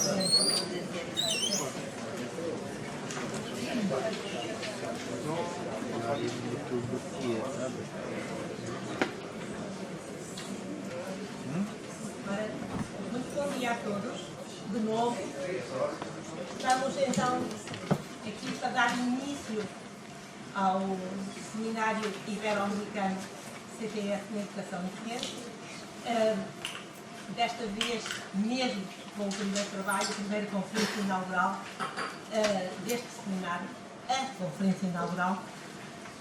Muito bom dia a todos, de novo. Estamos então aqui para dar início ao Seminário Ibero-Americano CTF na Educação e Ciência. Desta vez, mesmo com o primeiro trabalho, a primeira conferência inaugural deste seminário, a conferência inaugural,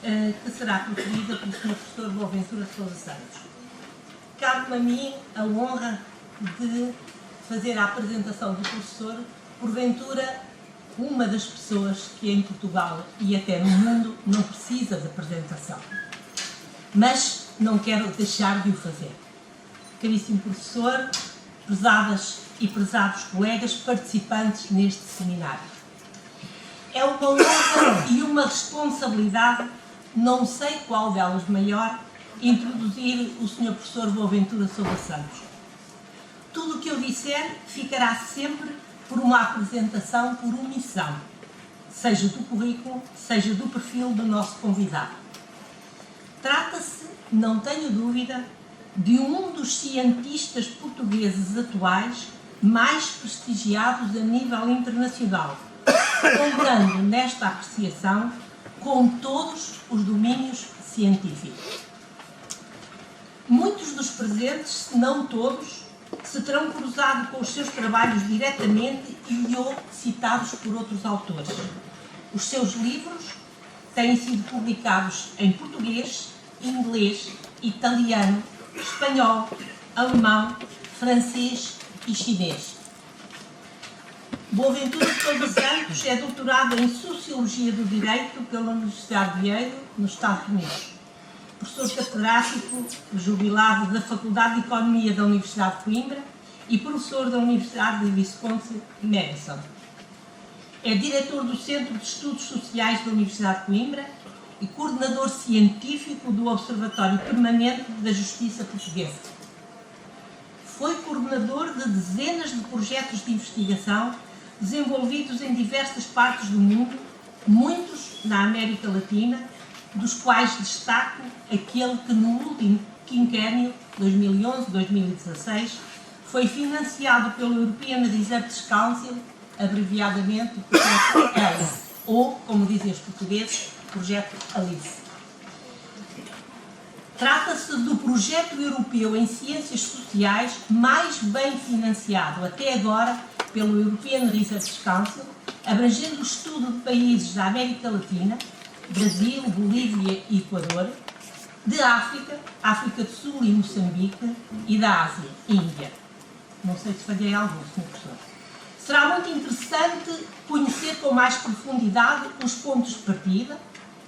que será proferida pelo Sr. Professor Boaventura Sousa Santos. Cabe-me a mim a honra de fazer a apresentação do professor, porventura uma das pessoas que em Portugal e até no mundo não precisa de apresentação. Mas não quero deixar de o fazer. Caríssimo professor, prezadas e prezados colegas participantes neste seminário. É uma honra e uma responsabilidade, não sei qual delas maior, introduzir o Sr. Professor Boaventura Sousa Santos. Tudo o que eu disser ficará sempre por uma apresentação por omissão, seja do currículo, seja do perfil do nosso convidado. Trata-se, não tenho dúvida, de um dos cientistas portugueses atuais mais prestigiados a nível internacional, contando nesta apreciação com todos os domínios científicos. Muitos dos presentes, se não todos, se terão cruzado com os seus trabalhos diretamente e ou citados por outros autores. Os seus livros têm sido publicados em português, inglês, italiano, espanhol, alemão, francês e chinês. Boaventura Sousa Santos é doutorado em Sociologia do Direito pela Universidade de Yale, nos Estados Unidos. Professor catedrático jubilado da Faculdade de Economia da Universidade de Coimbra e professor da Universidade de Wisconsin-Madison. É diretor do Centro de Estudos Sociais da Universidade de Coimbra e coordenador científico do Observatório Permanente da Justiça Portuguesa. Foi coordenador de dezenas de projetos de investigação desenvolvidos em diversas partes do mundo, muitos na América Latina, dos quais destaco aquele que no último quinquênio, 2011-2016, foi financiado pelo European Research Council, abreviadamente o Projeto ALICE, ou, como dizem os portugueses, Projeto ALICE. Trata-se do projeto europeu em ciências sociais mais bem financiado até agora pelo European Research Council, abrangendo o estudo de países da América Latina, Brasil, Bolívia e Equador, de África, África do Sul e Moçambique e da Ásia, Índia. Não sei se falhei algum, Sr. Professor. Será muito interessante conhecer com mais profundidade os pontos de partida,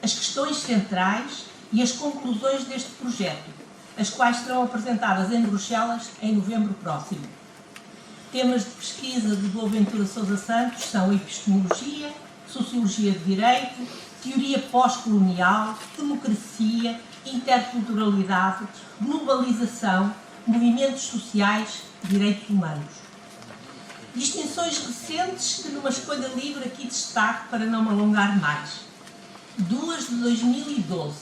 as questões centrais e as conclusões deste projeto, as quais serão apresentadas em Bruxelas em novembro próximo. Temas de pesquisa de Boaventura Sousa Santos são epistemologia, sociologia de direito, teoria pós-colonial, democracia, interculturalidade, globalização, movimentos sociais, direitos humanos. Distinções recentes que numa escolha livre aqui destaco para não me alongar mais. Duas de 2012,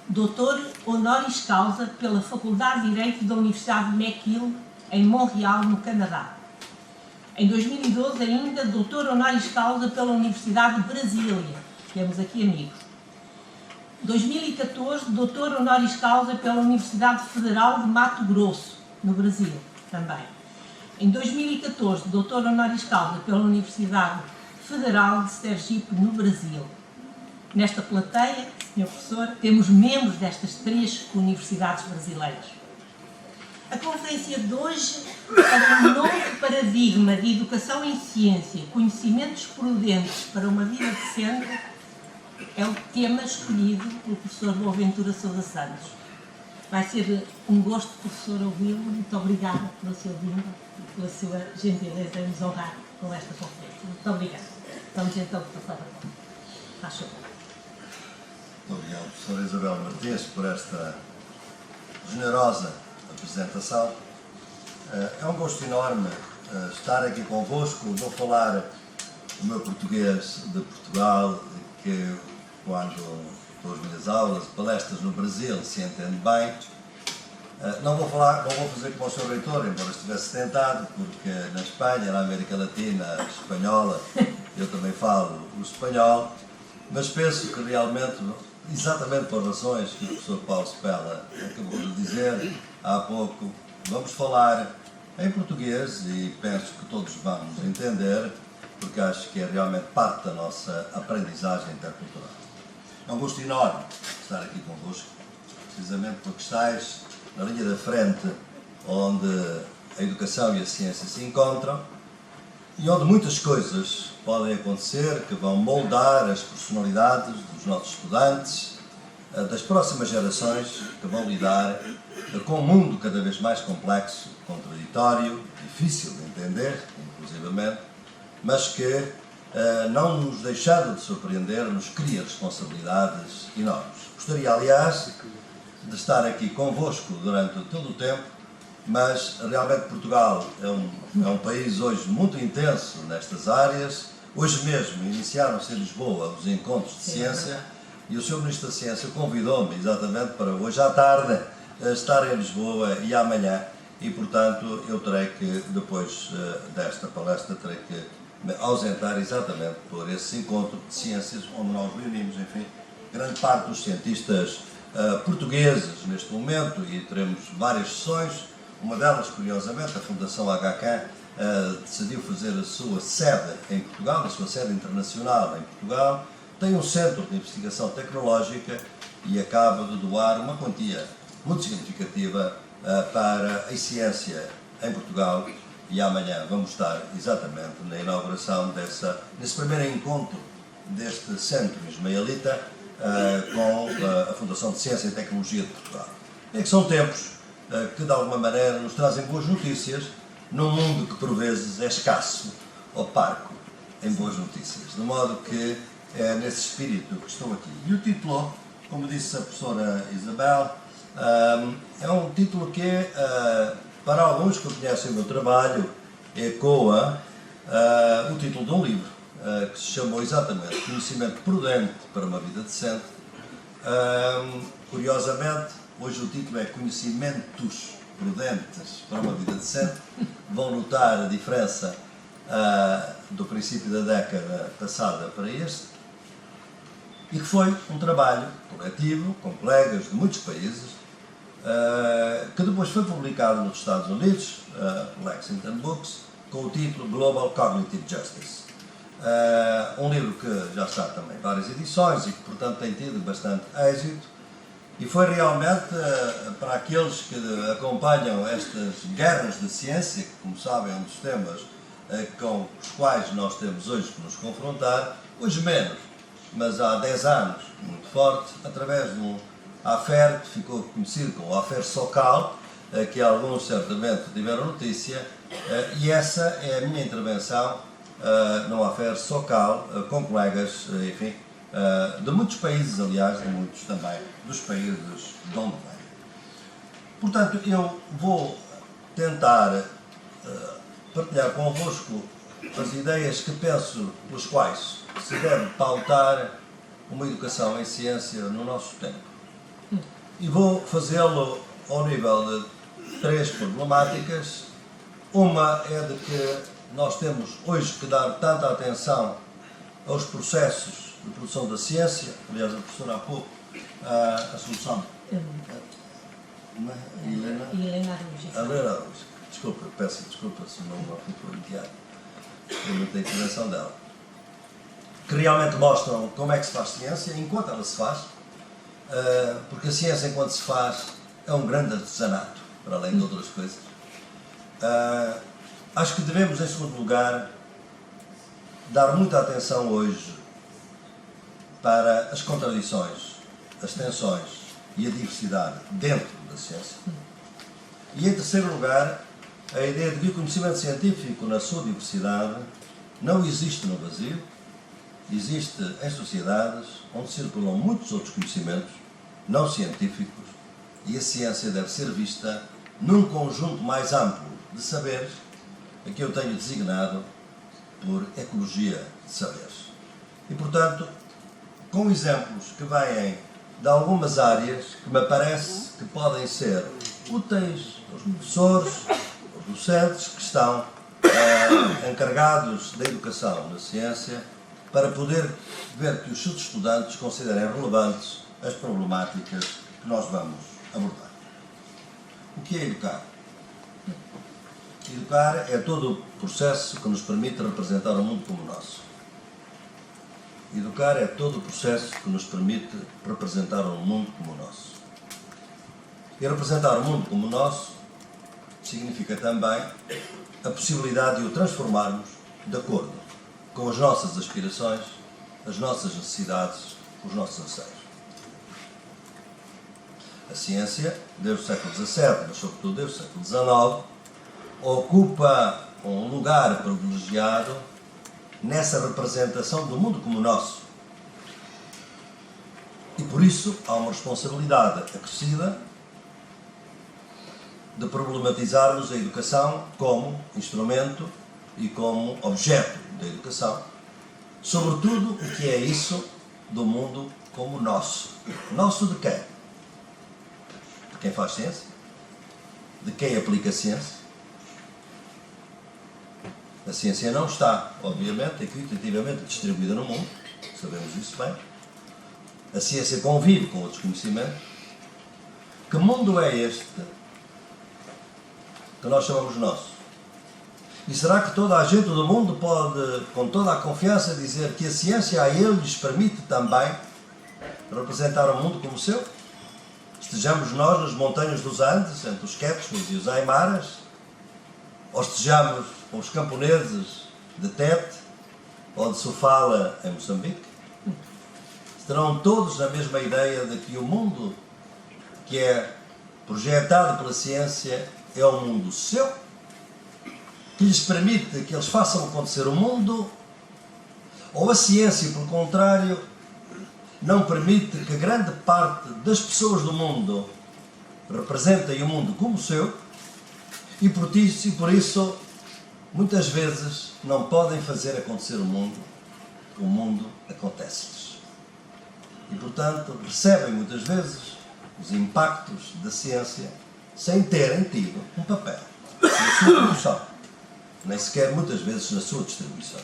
doutor honoris causa pela Faculdade de Direito da Universidade de McGill, em Montreal, no Canadá. Em 2012 ainda, doutor honoris causa pela Universidade de Brasília. Temos aqui amigos. 2014, doutor honoris causa pela Universidade Federal de Mato Grosso, no Brasil, também. Em 2014, doutor honoris causa pela Universidade Federal de Sergipe, no Brasil. Nesta plateia, Sr. Professor, temos membros destas três universidades brasileiras. A conferência de hoje, para um novo paradigma de educação em ciência, conhecimentos prudentes para uma vida decente, é o tema escolhido pelo professor Boaventura Sousa Santos. Vai ser um gosto, professor, ouvi-lo. Muito obrigada pela sua vinda e pela sua gentileza em nos honrar com esta conferência. Muito obrigada. Vamos então passar a palavra. Faz favor. Muito obrigado, professora Isabel Martins, por esta generosa apresentação. É um gosto enorme estar aqui convosco. Vou falar o meu português de Portugal, que quando dou as minhas aulas, palestras no Brasil, se entende bem. Não vou fazer como o Sr. Reitor, embora estivesse tentado, porque na Espanha, na América Latina, espanhola, eu também falo o espanhol, mas penso que realmente, exatamente por razões que o professor Paulo Spella acabou de dizer há pouco, vamos falar em português e penso que todos vamos entender, porque acho que é realmente parte da nossa aprendizagem intercultural. É um gosto enorme estar aqui convosco, precisamente porque estáis na linha da frente onde a educação e a ciência se encontram e onde muitas coisas podem acontecer que vão moldar as personalidades dos nossos estudantes, das próximas gerações que vão lidar com um mundo cada vez mais complexo, contraditório, difícil de entender, inclusivamente, mas que, não nos deixando de surpreender, nos cria responsabilidades enormes. Gostaria, aliás, de estar aqui convosco durante todo o tempo, mas realmente Portugal é um país hoje muito intenso nestas áreas. Hoje mesmo iniciaram-se em Lisboa os encontros de ciência e o Sr. Ministro da Ciência convidou-me exatamente para hoje à tarde estar em Lisboa e amanhã, e portanto eu terei que, depois desta palestra, terei que me ausentar exatamente por esse encontro de ciências onde nós reunimos, enfim, grande parte dos cientistas portugueses neste momento, e teremos várias sessões. Uma delas, curiosamente, a Fundação HK decidiu fazer a sua sede em Portugal, a sua sede internacional em Portugal, tem um centro de investigação tecnológica e acaba de doar uma quantia muito significativa para a ciência em Portugal, e amanhã vamos estar exatamente na inauguração nesse primeiro encontro deste centro ismaelita com a Fundação de Ciência e Tecnologia de Portugal. É que são tempos que de alguma maneira nos trazem boas notícias num mundo que por vezes é escasso ou parco em boas notícias, de modo que é nesse espírito que estou aqui. E o título, como disse a professora Isabel, é um título que, para alguns que conhecem o meu trabalho, ecoa o título de um livro que se chamou exatamente Conhecimento Prudente para uma Vida Decente. Curiosamente, hoje o título é Conhecimentos Prudentes para uma Vida Decente. Vão notar a diferença do princípio da década passada para este, e que foi um trabalho coletivo, com colegas de muitos países, que depois foi publicado nos Estados Unidos, Lexington Books, com o título Global Cognitive Justice. Um livro que já está também em várias edições e que, portanto, tem tido bastante êxito, e foi realmente para aqueles que acompanham estas guerras de ciência, que, como sabem, é um dos temas com os quais nós temos hoje que nos confrontar, hoje menos, mas há 10 anos, muito forte, através de um affaire que ficou conhecido como o Affaire Sokal, que alguns certamente tiveram notícia, e essa é a minha intervenção no Affaire Sokal, com colegas, enfim, de muitos países, aliás, de muitos também dos países de onde venho. Portanto, eu vou tentar partilhar convosco as ideias que penso pelas quais se deve pautar uma educação em ciência no nosso tempo. E vou fazê-lo ao nível de 3 problemáticas. Uma é de que nós temos hoje que dar tanta atenção aos processos de produção da ciência. Aliás, a professora há pouco, a solução. Helena Araújo. Desculpa, peço desculpa se não fui pronunciado. Eu não tenho intervenção dela. Que realmente mostram como é que se faz ciência, enquanto ela se faz, porque a ciência, enquanto se faz, é um grande artesanato, para além de outras coisas. Acho que devemos, em segundo lugar, dar muita atenção hoje para as contradições, as tensões e a diversidade dentro da ciência. E, em terceiro lugar, a ideia de que o conhecimento científico, na sua diversidade, não existe no vazio, existe em sociedades onde circulam muitos outros conhecimentos não científicos, e a ciência deve ser vista num conjunto mais amplo de saberes a que eu tenho designado por Ecologia de Saberes. E, portanto, com exemplos que vêm de algumas áreas que me parece que podem ser úteis aos professores, aos docentes que estão encarregados da educação na ciência, para poder ver que os seus estudantes considerem relevantes as problemáticas que nós vamos abordar. O que é educar? Educar é todo o processo que nos permite representar o mundo como nosso. Educar é todo o processo que nos permite representar o mundo como nosso. E representar o mundo como nosso significa também a possibilidade de o transformarmos de acordo com as nossas aspirações, as nossas necessidades, os nossos anseios. A ciência, desde o século XVII, mas sobretudo desde o século XIX, ocupa um lugar privilegiado nessa representação do mundo como nosso. E por isso há uma responsabilidade acrescida de problematizarmos a educação como instrumento e como objeto da educação, sobretudo o que é isso do mundo como nosso. Nosso de quem? De quem faz ciência? De quem aplica a ciência? A ciência não está, obviamente, equitativamente distribuída no mundo, sabemos isso bem. A ciência convive com outros conhecimentos. Que mundo é este que nós chamamos nosso? E será que toda a gente do mundo pode, com toda a confiança, dizer que a ciência a ele lhes permite também representar o mundo como seu? Estejamos nós nas montanhas dos Andes, entre os Quetzos e os Aimaras, ou estejamos com os camponeses de Tete ou de Sofala em Moçambique? Estarão todos na mesma ideia de que o mundo que é projetado pela ciência é um mundo seu, que lhes permite que eles façam acontecer o mundo, ou a ciência, pelo contrário, não permite que grande parte das pessoas do mundo representem o mundo como seu e por isso muitas vezes não podem fazer acontecer o mundo acontece-lhes. E portanto recebem muitas vezes os impactos da ciência sem terem tido um papel na sua produção, nem sequer muitas vezes na sua distribuição.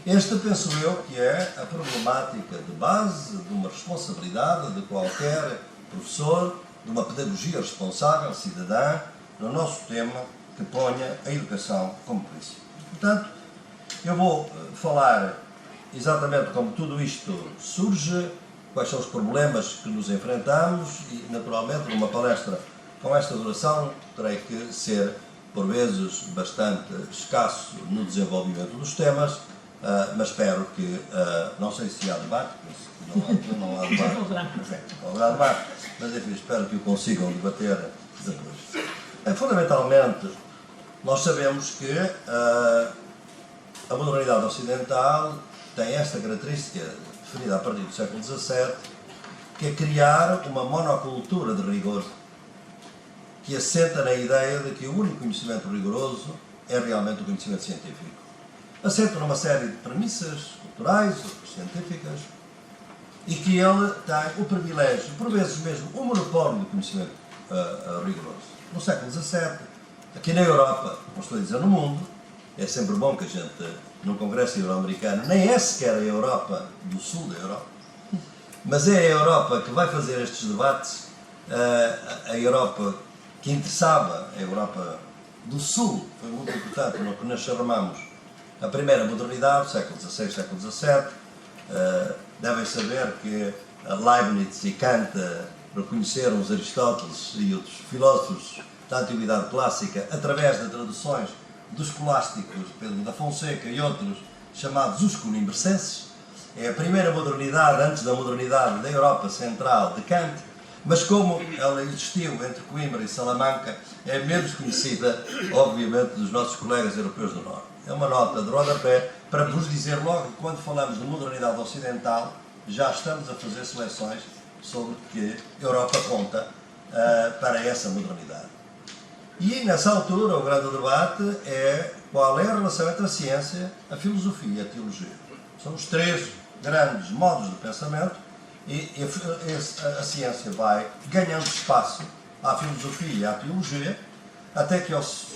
Esta, penso eu, que é a problemática de base de uma responsabilidade de qualquer professor, de uma pedagogia responsável, cidadã, no nosso tema, que ponha a educação como princípio. Portanto, eu vou falar exatamente como tudo isto surge, quais são os problemas que nos enfrentamos e, naturalmente, numa palestra com esta duração, terei que ser, por vezes, bastante escasso no desenvolvimento dos temas, mas espero que, não sei se há debate, não há debate, não haverá debate, mas enfim, espero que o consigam debater depois. Fundamentalmente, nós sabemos que a modernidade ocidental tem esta característica, definida a partir do século XVII, que é criar uma monocultura de rigor, que assenta na ideia de que o único conhecimento rigoroso é realmente o conhecimento científico. Assenta numa série de premissas culturais, científicas, e que ele tem o privilégio, por vezes mesmo, o monopólio do conhecimento rigoroso. No século XVII, aqui na Europa, não estou a dizer no mundo, é sempre bom que a gente, num congresso euro-americano, nem é sequer a Europa do sul da Europa, mas é a Europa que vai fazer estes debates, a Europa que interessava, a Europa do sul, foi muito importante no que nós chamamos a primeira modernidade, século XVI, século XVII. Devem saber que Leibniz e Kant reconheceram os Aristóteles e outros filósofos da Antiguidade Clássica através de traduções dos escolásticos Pedro da Fonseca e outros, chamados os coimbercenses. É a primeira modernidade, antes da modernidade da Europa Central de Kant, mas como ela existiu entre Coimbra e Salamanca, é menos conhecida, obviamente, dos nossos colegas europeus do Norte. É uma nota de rodapé para vos dizer logo que quando falamos de modernidade ocidental, já estamos a fazer seleções sobre que a Europa conta para essa modernidade. E nessa altura o grande debate é qual é a relação entre a ciência, a filosofia e a teologia. São os três grandes modos de pensamento e a ciência vai ganhando espaço à filosofia e à teologia, até que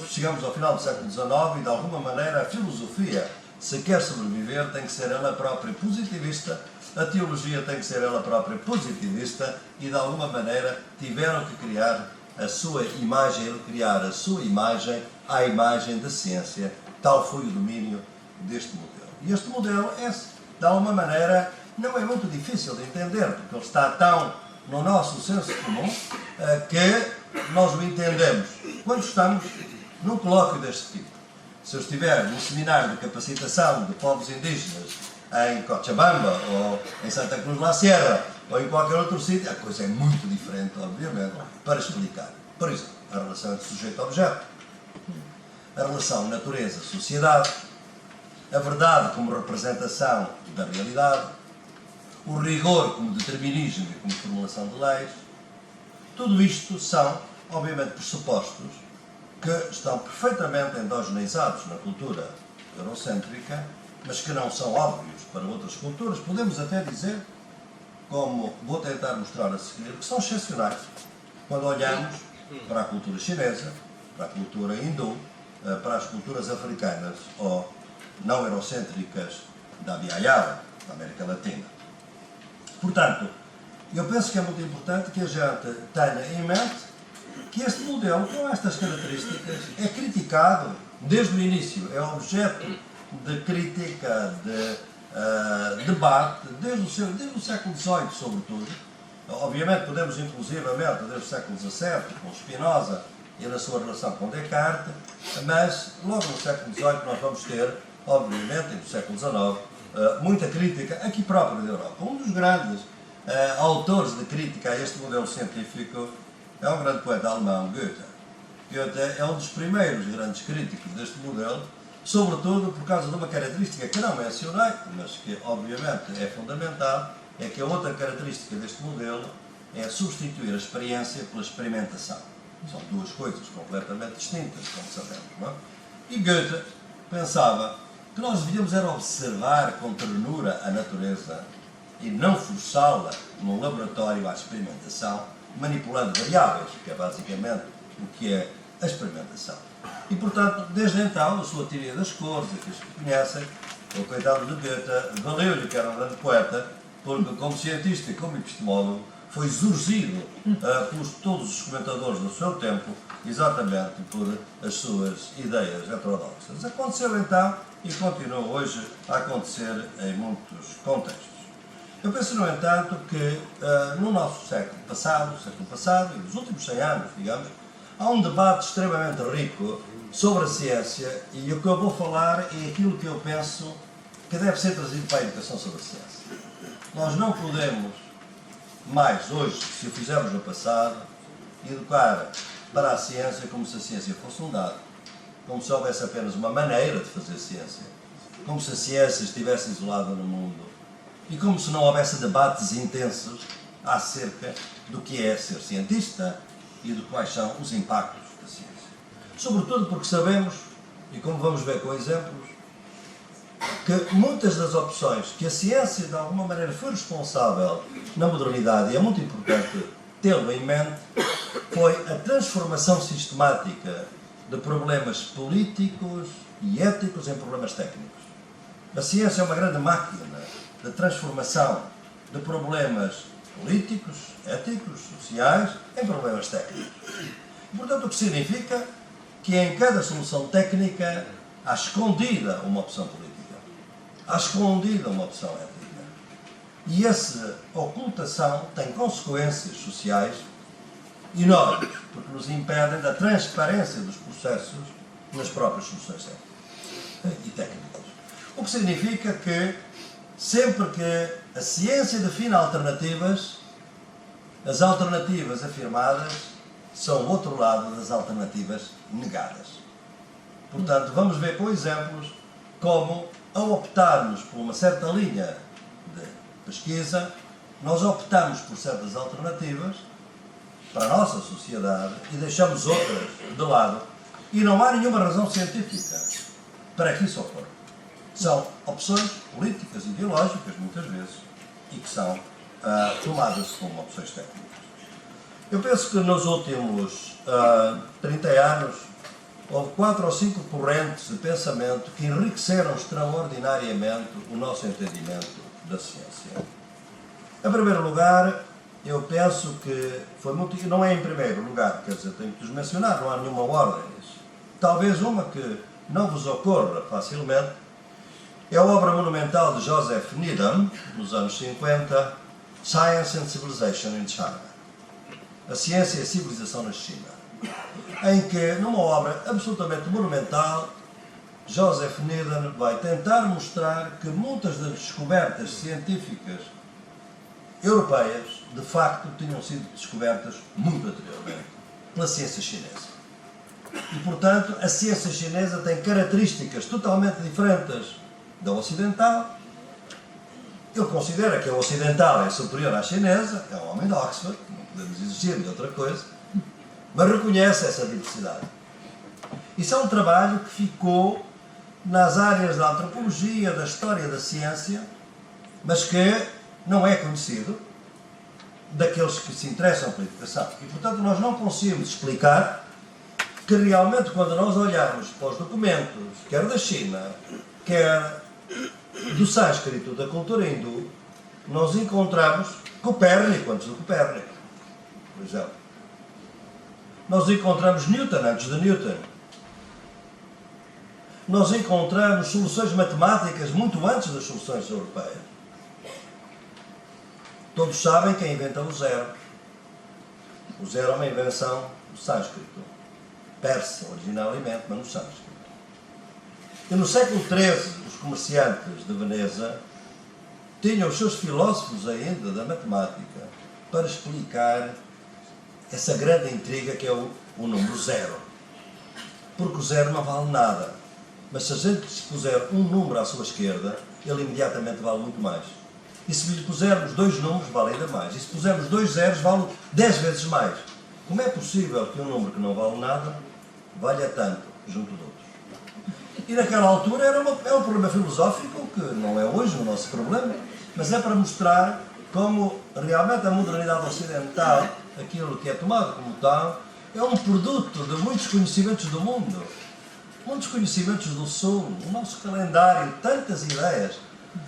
chegamos ao final do século XIX e, de alguma maneira, a filosofia, se quer sobreviver, tem que ser ela própria positivista, a teologia tem que ser ela própria positivista e, de alguma maneira, tiveram que criar a sua imagem, recriar a sua imagem à imagem da ciência. Tal foi o domínio deste modelo. E este modelo é, de alguma maneira, não é muito difícil de entender, porque ele está tão no nosso senso comum que nós o entendemos quando estamos num colóquio deste tipo. Se eu estiver num seminário de capacitação de povos indígenas em Cochabamba ou em Santa Cruz de la Sierra ou em qualquer outro sítio, a coisa é muito diferente, obviamente, para explicar. Por exemplo, a relação entre sujeito e objeto, a relação natureza-sociedade, a verdade como representação da realidade, o rigor como determinismo e como formulação de leis. Tudo isto são, obviamente, pressupostos que estão perfeitamente endogeneizados na cultura eurocêntrica, mas que não são óbvios para outras culturas. Podemos até dizer, como vou tentar mostrar a seguir, que são excepcionais quando olhamos para a cultura chinesa, para a cultura hindu, para as culturas africanas ou não eurocêntricas da Biayaba, da América Latina. Portanto, eu penso que é muito importante que a gente tenha em mente que este modelo, com estas características, é criticado desde o início, é objeto de crítica, de debate, desde o século XVIII, sobretudo. Obviamente, podemos, inclusivamente, desde o século XVII, com Spinoza e na sua relação com Descartes, mas logo no século XVIII nós vamos ter, obviamente, e no século XIX, muita crítica aqui próprio da Europa. Um dos grandes autores de crítica a este modelo científico é um grande poeta alemão, Goethe. Goethe é um dos primeiros grandes críticos deste modelo, sobretudo por causa de uma característica que não mencionei, mas que obviamente é fundamental, é que a outra característica deste modelo é substituir a experiência pela experimentação. São duas coisas completamente distintas, como sabemos, não é? E Goethe pensava que nós devíamos era observar com ternura a natureza e não forçá-la num laboratório à experimentação, manipulando variáveis, que é basicamente o que é a experimentação. E, portanto, desde então, a sua teoria das cores, que os que conhecem, o coitado de Goethe, valeu-lhe que era um grande poeta, porque como cientista e como epistemólogo, foi exorzido por todos os comentadores do seu tempo, exatamente por as suas ideias heterodoxas. Aconteceu então e continua hoje a acontecer em muitos contextos. Eu penso, no entanto, que no nosso século passado, e nos últimos 100 anos, digamos, há um debate extremamente rico sobre a ciência e o que eu vou falar é aquilo que eu penso que deve ser trazido para a educação sobre a ciência. Nós não podemos mais hoje, se o fizermos no passado, educar para a ciência como se a ciência fosse um dado, como se houvesse apenas uma maneira de fazer ciência, como se a ciência estivesse isolada no mundo e como se não houvesse debates intensos acerca do que é ser cientista e de quais são os impactos da ciência. Sobretudo porque sabemos, e como vamos ver com exemplos, que muitas das opções que a ciência de alguma maneira foi responsável na modernidade, e é muito importante tê-lo em mente, foi a transformação sistemática de problemas políticos e éticos em problemas técnicos. A ciência é uma grande máquina de transformação de problemas políticos, éticos, sociais, em problemas técnicos. Portanto, o que significa que em cada solução técnica há escondida uma opção política, há escondida uma opção ética. E essa ocultação tem consequências sociais enormes, porque nos impedem da transparência dos processos nas próprias soluções e técnicas. O que significa que sempre que a ciência define alternativas, as alternativas afirmadas são o outro lado das alternativas negadas. Portanto, vamos ver com exemplos como, ao optarmos por uma certa linha de pesquisa, nós optamos por certas alternativas para a nossa sociedade e deixamos outras de lado. E não há nenhuma razão científica para que isso ocorra. São opções políticas e ideológicas, muitas vezes, e que são tomadas como opções técnicas. Eu penso que nos últimos 30 anos houve 4 ou 5 correntes de pensamento que enriqueceram extraordinariamente o nosso entendimento da ciência. Em primeiro lugar, eu penso que foi muito... Não é em primeiro lugar, quer dizer, tenho que os mencionar, não há nenhuma ordem nisso. Talvez uma que não vos ocorra facilmente é a obra monumental de Joseph Needham, nos anos 50, Science and Civilization in China. A Ciência e a Civilização na China. Em que, numa obra absolutamente monumental, Joseph Needham vai tentar mostrar que muitas das descobertas científicas europeias, de facto, tinham sido descobertas muito anteriormente pela ciência chinesa. E, portanto, a ciência chinesa tem características totalmente diferentes da ocidental. Ele considera que a ocidental é superior à chinesa, é um homem de Oxford, não podemos exigir de outra coisa, mas reconhece essa diversidade. Isso é um trabalho que ficou nas áreas da antropologia, da história da ciência, mas que não é conhecido daqueles que se interessam pela educação. E, portanto, nós não conseguimos explicar que realmente, quando nós olharmos para os documentos, quer da China, quer do sânscrito, da cultura hindu, nós encontramos Copérnico antes de Copérnico, por exemplo. Nós encontramos Newton antes de Newton. Nós encontramos soluções matemáticas muito antes das soluções europeias. Todos sabem quem inventa o zero. O zero é uma invenção do sânscrito. Persa, originalmente, mas no sânscrito. E no século XIII, os comerciantes de Veneza tinham os seus filósofos ainda da matemática para explicar essa grande intriga que é o número zero. Porque o zero não vale nada. Mas se a gente puser um número à sua esquerda, ele imediatamente vale muito mais. E se lhe pusermos 2 números, vale ainda mais. E se pusermos 2 zeros, vale 10 vezes mais. Como é possível que um número que não vale nada valha tanto junto de outros? E naquela altura é um problema filosófico que não é hoje o nosso problema, mas é para mostrar como realmente a modernidade ocidental, aquilo que é tomado como tal, é um produto de muitos conhecimentos do mundo, muitos conhecimentos do Sul, o nosso calendário, tantas ideias.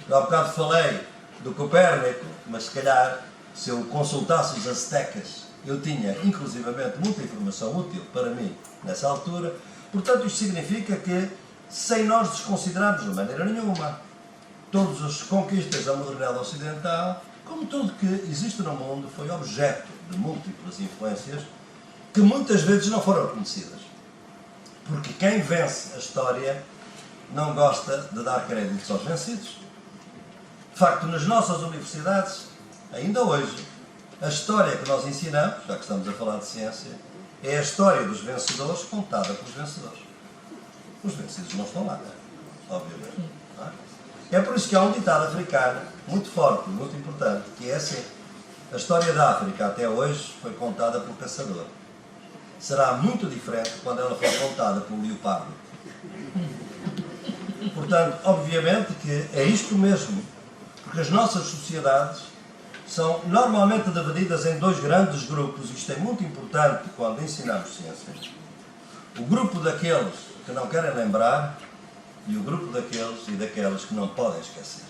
Eu há bocado falei do Copérnico, mas se calhar, se eu consultasse os aztecas, eu tinha inclusivamente muita informação útil para mim nessa altura. Portanto, isto significa que, sem nós desconsiderarmos de maneira nenhuma todas as conquistas da modernidade ocidental, como tudo que existe no mundo foi objeto de múltiplas influências que muitas vezes não foram reconhecidas. Porque quem vence a história não gosta de dar créditos aos vencidos. De facto, nas nossas universidades, ainda hoje, a história que nós ensinamos, já que estamos a falar de ciência, é a história dos vencedores contada pelos vencedores. Os vencidos não estão lá, obviamente. Não é? É por isso que há um ditado africano muito forte, muito importante, que é assim: a história da África até hoje foi contada pelo caçador. Será muito diferente quando ela for contada pelo leopardo. Portanto, obviamente que é isto mesmo, porque as nossas sociedades são normalmente divididas em 2 grandes grupos. Isto é muito importante quando ensinamos ciências. O grupo daqueles que não querem lembrar e o grupo daqueles e daquelas que não podem esquecer.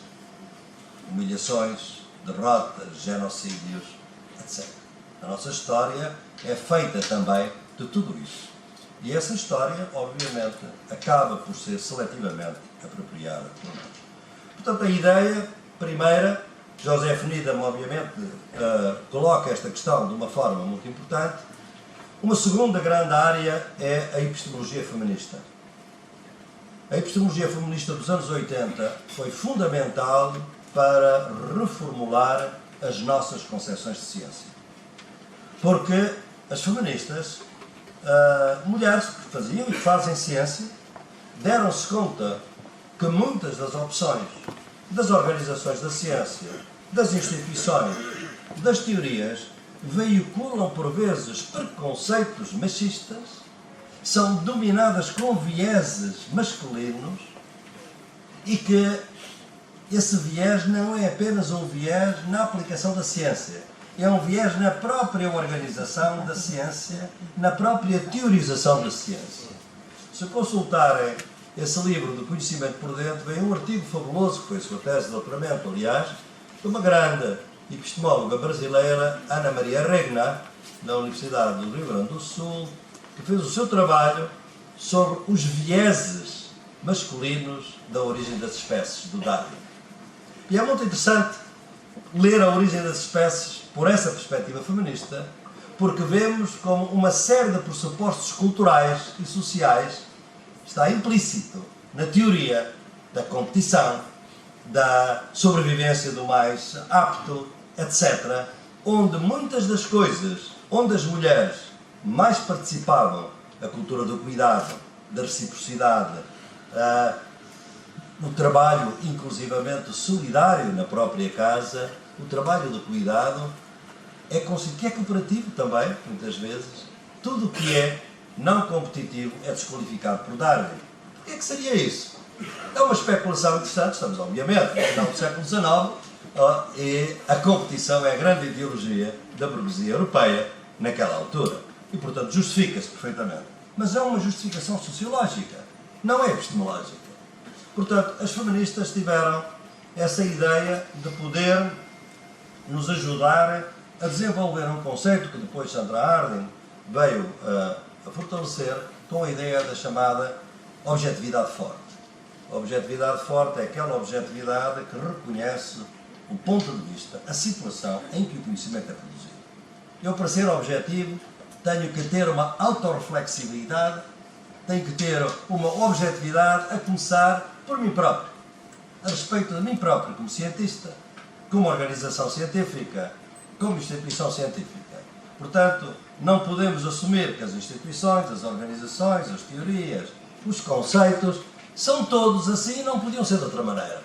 Humilhações, derrotas, genocídios, etc. A nossa história é feita também de tudo isso. E essa história, obviamente, acaba por ser seletivamente apropriada por nós. Portanto, a ideia primeira, Joseph Needham, obviamente, coloca esta questão de uma forma muito importante. Uma segunda grande área é a epistemologia feminista. A epistemologia feminista dos anos 80 foi fundamental para reformular as nossas concepções de ciência. Porque as feministas, mulheres que faziam e que fazem ciência, deram-se conta que muitas das opções das organizações da ciência, das instituições, das teorias, veiculam por vezes preconceitos machistas, são dominadas com vieses masculinos e que esse viés não é apenas um viés na aplicação da ciência, é um viés na própria organização da ciência, na própria teorização da ciência. Se consultarem esse livro do Conhecimento por Dentro, vem um artigo fabuloso, que foi a sua tese de doutoramento, aliás, de uma grande epistemóloga brasileira, Ana Maria Regna, da Universidade do Rio Grande do Sul, que fez o seu trabalho sobre os vieses masculinos da origem das espécies, do Darwin. E é muito interessante ler a origem das espécies por essa perspectiva feminista, porque vemos como uma série de pressupostos culturais e sociais está implícito na teoria da competição, da sobrevivência do mais apto, etc., onde muitas das coisas, onde as mulheres mais participavam, a cultura do cuidado, da reciprocidade, o trabalho inclusivamente solidário na própria casa, o trabalho do cuidado, que é cooperativo também, muitas vezes. Tudo o que é não competitivo é desqualificado por Darwin. O que seria isso? É uma especulação interessante, estamos obviamente no final do século XIX, e a competição é a grande ideologia da burguesia europeia naquela altura. E, portanto, justifica-se perfeitamente. Mas é uma justificação sociológica, não é epistemológica. Portanto, as feministas tiveram essa ideia de poder nos ajudar a desenvolver um conceito que depois Sandra Harding veio a fortalecer com a ideia da chamada objetividade forte. A objetividade forte é aquela objetividade que reconhece o ponto de vista, a situação em que o conhecimento é produzido. Eu, para ser objetivo, tenho que ter uma autorreflexibilidade, tenho que ter uma objetividade a começar por mim próprio, a respeito de mim próprio como cientista, como organização científica, como instituição científica. Portanto, não podemos assumir que as instituições, as organizações, as teorias, os conceitos, são todos assim e não podiam ser de outra maneira.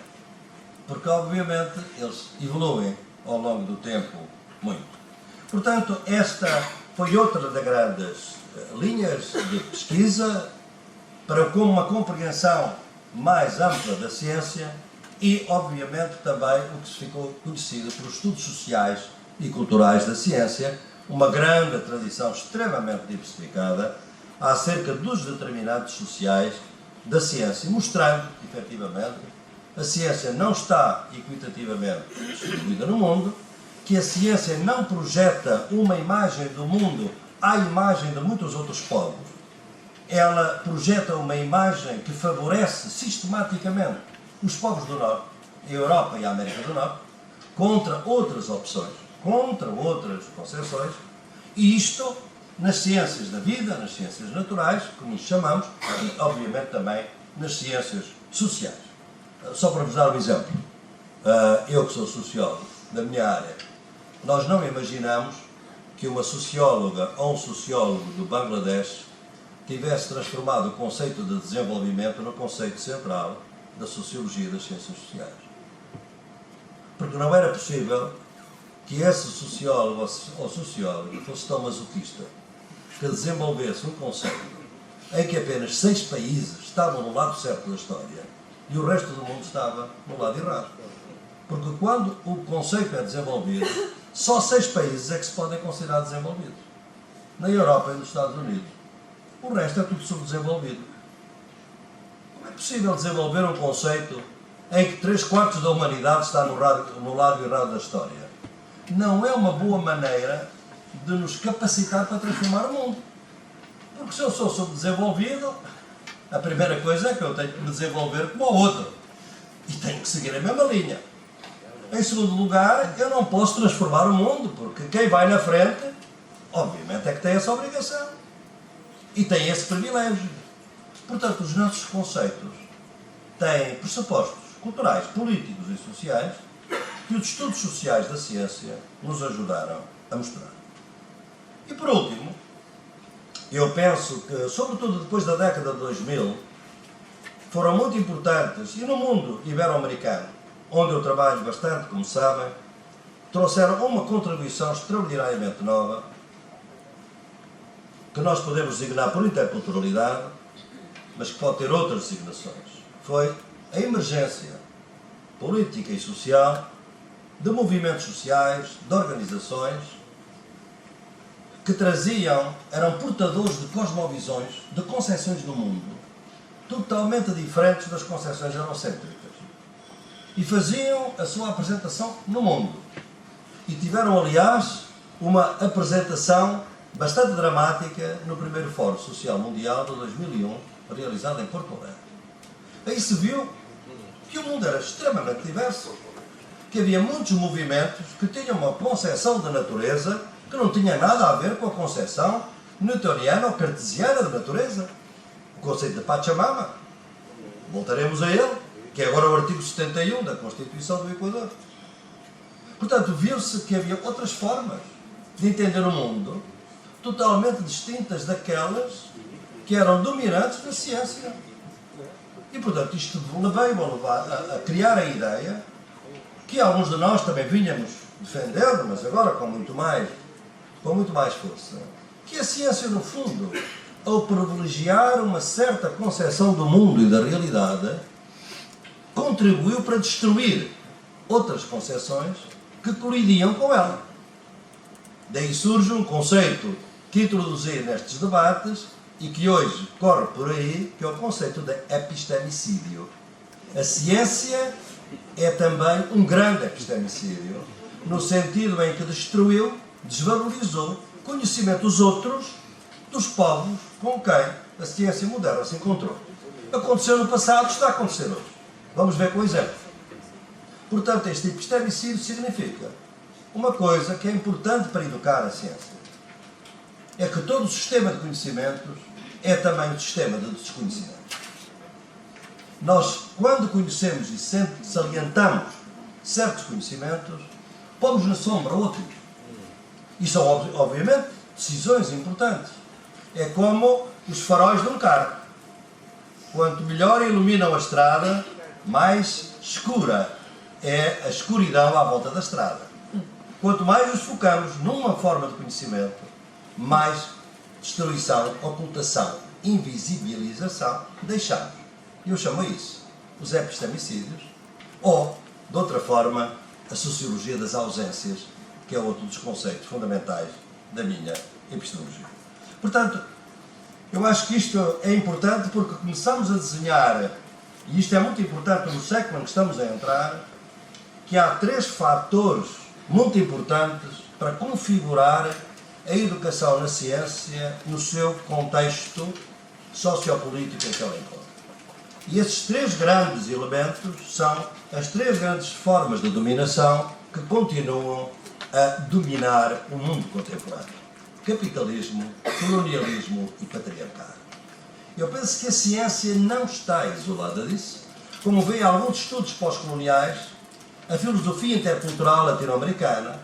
Porque, obviamente, eles evoluem ao longo do tempo muito. Portanto, esta foi outra das grandes linhas de pesquisa para uma compreensão mais ampla da ciência e, obviamente, também o que se ficou conhecido pelos estudos sociais e culturais da ciência, uma grande tradição extremamente diversificada acerca dos determinantes sociais da ciência, mostrando que, efetivamente, a ciência não está equitativamente distribuída no mundo, que a ciência não projeta uma imagem do mundo à imagem de muitos outros povos. Ela projeta uma imagem que favorece sistematicamente os povos do Norte, a Europa e a América do Norte, contra outras opções, contra outras concepções, e isto nas ciências da vida, nas ciências naturais, como nos chamamos, e obviamente também nas ciências sociais. Só para vos dar um exemplo, eu que sou sociólogo, da minha área, nós não imaginamos que uma socióloga ou um sociólogo do Bangladesh tivesse transformado o conceito de desenvolvimento no conceito central da sociologia e das ciências sociais. Porque não era possível que esse sociólogo ou socióloga fosse tão masoquista que desenvolvesse um conceito em que apenas 6 países estavam no lado certo da história e o resto do mundo estava no lado errado. Porque quando o conceito é desenvolvido, só 6 países é que se podem considerar desenvolvidos. Na Europa e nos Estados Unidos. O resto é tudo subdesenvolvido. Como é possível desenvolver um conceito em que 3/4 da humanidade está no lado errado da história? Não é uma boa maneira de nos capacitar para transformar o mundo. Porque se eu sou subdesenvolvido, a primeira coisa é que eu tenho que me desenvolver como o outro. E tenho que seguir a mesma linha. Em segundo lugar, eu não posso transformar o mundo, porque quem vai na frente, obviamente, é que tem essa obrigação. E tem esse privilégio. Portanto, os nossos conceitos têm pressupostos culturais, políticos e sociais que os estudos sociais da ciência nos ajudaram a mostrar. E por último, eu penso que, sobretudo depois da década de 2000, foram muito importantes, e no mundo ibero-americano, onde eu trabalho bastante, como sabem, trouxeram uma contribuição extraordinariamente nova, que nós podemos designar por interculturalidade, mas que pode ter outras designações. Foi a emergência política e social de movimentos sociais, de organizações que traziam, eram portadores de cosmovisões, de concepções do mundo, totalmente diferentes das concepções eurocêntricas. E faziam a sua apresentação no mundo. E tiveram, aliás, uma apresentação bastante dramática no primeiro Fórum Social Mundial de 2001, realizado em Porto Alegre. Aí se viu que o mundo era extremamente diverso, que havia muitos movimentos que tinham uma concepção da natureza que não tinha nada a ver com a concepção newtoniana ou cartesiana da natureza. O conceito de Pachamama, voltaremos a ele, que é agora o artigo 71 da Constituição do Equador. Portanto, viu-se que havia outras formas de entender o mundo, totalmente distintas daquelas que eram dominantes na ciência. E, portanto, isto veio a criar a ideia que alguns de nós também vinhamos defendendo, mas agora com muito mais força, que a ciência, no fundo, ao privilegiar uma certa concepção do mundo e da realidade, contribuiu para destruir outras concepções que colidiam com ela. Daí surge um conceito que introduzi nestes debates e que hoje corre por aí, que é o conceito de epistemicídio. A ciência é também um grande epistemicídio, no sentido em que destruiu, desvalorizou conhecimento dos outros, dos povos com quem a ciência moderna se encontrou. Aconteceu no passado, está a acontecer hoje. Vamos ver com o exemplo. Portanto, este epistemicídio significa uma coisa que é importante para educar a ciência. É que todo o sistema de conhecimentos é também um sistema de desconhecimento. Nós, quando conhecemos e salientamos certos conhecimentos, pomos na sombra outros. E são, obviamente, decisões importantes. É como os faróis de um carro. Quanto melhor iluminam a estrada, mais escura é a escuridão à volta da estrada. Quanto mais nos focamos numa forma de conhecimento, mais destruição, ocultação, invisibilização deixamos. Eu chamo isso os epistemicídios, ou, de outra forma, a sociologia das ausências, que é outro dos conceitos fundamentais da minha epistemologia. Portanto, eu acho que isto é importante porque começamos a desenhar, e isto é muito importante no século em que estamos a entrar, que há 3 fatores muito importantes para configurar a educação na ciência no seu contexto sociopolítico em que ela encontra. E esses 3 grandes elementos são as 3 grandes formas de dominação que continuam a dominar o mundo contemporâneo: capitalismo, colonialismo e patriarcado. Eu penso que a ciência não está isolada disso. Como veem alguns estudos pós-coloniais, a filosofia intercultural latino-americana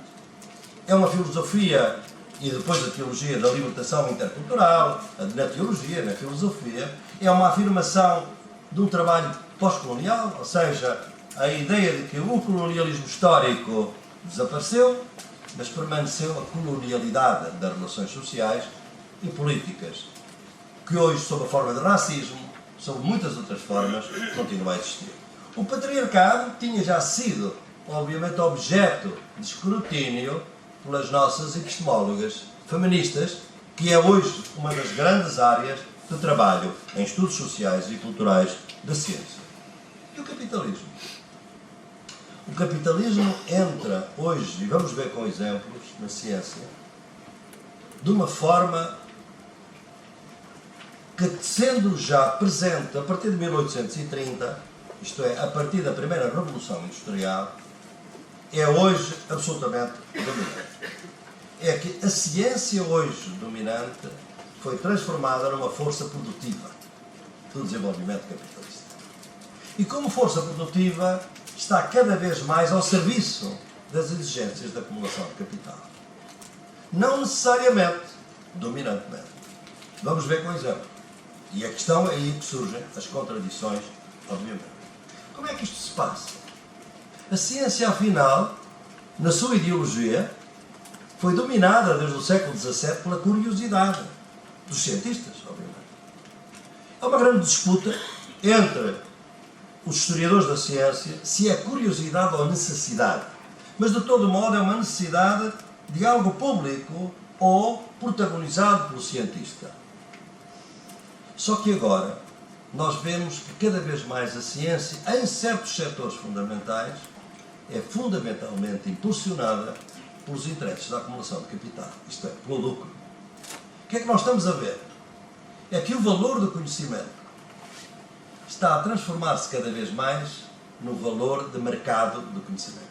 é uma filosofia, e depois a teologia da libertação intercultural, na teologia, na filosofia, é uma afirmação de um trabalho pós-colonial, ou seja, a ideia de que o colonialismo histórico desapareceu, mas permaneceu a colonialidade das relações sociais e políticas, que hoje, sob a forma de racismo, sob muitas outras formas, continua a existir. O patriarcado tinha já sido, obviamente, objeto de escrutínio pelas nossas epistemólogas feministas, que é hoje uma das grandes áreas de trabalho em estudos sociais e culturais da ciência. E o capitalismo? O capitalismo entra hoje, e vamos ver com exemplos na ciência, de uma forma que, sendo já presente a partir de 1830, isto é, a partir da primeira Revolução Industrial, é hoje absolutamente dominante. É que a ciência hoje dominante foi transformada numa força produtiva do desenvolvimento capitalista. E como força produtiva está cada vez mais ao serviço das exigências da acumulação de capital. Não necessariamente dominantemente. Vamos ver com exemplo. E a questão é aí que surgem as contradições, obviamente. Como é que isto se passa? A ciência, afinal, na sua ideologia, foi dominada desde o século XVII pela curiosidade. dos cientistas, obviamente. Há uma grande disputa entre os historiadores da ciência se é curiosidade ou necessidade. Mas, de todo modo, é uma necessidade de algo público ou protagonizado pelo cientista. Só que agora nós vemos que cada vez mais a ciência, em certos setores fundamentais, é fundamentalmente impulsionada pelos interesses da acumulação de capital, isto é, pelo lucro. O que é que nós estamos a ver? É que o valor do conhecimento está a transformar-se cada vez mais no valor de mercado do conhecimento.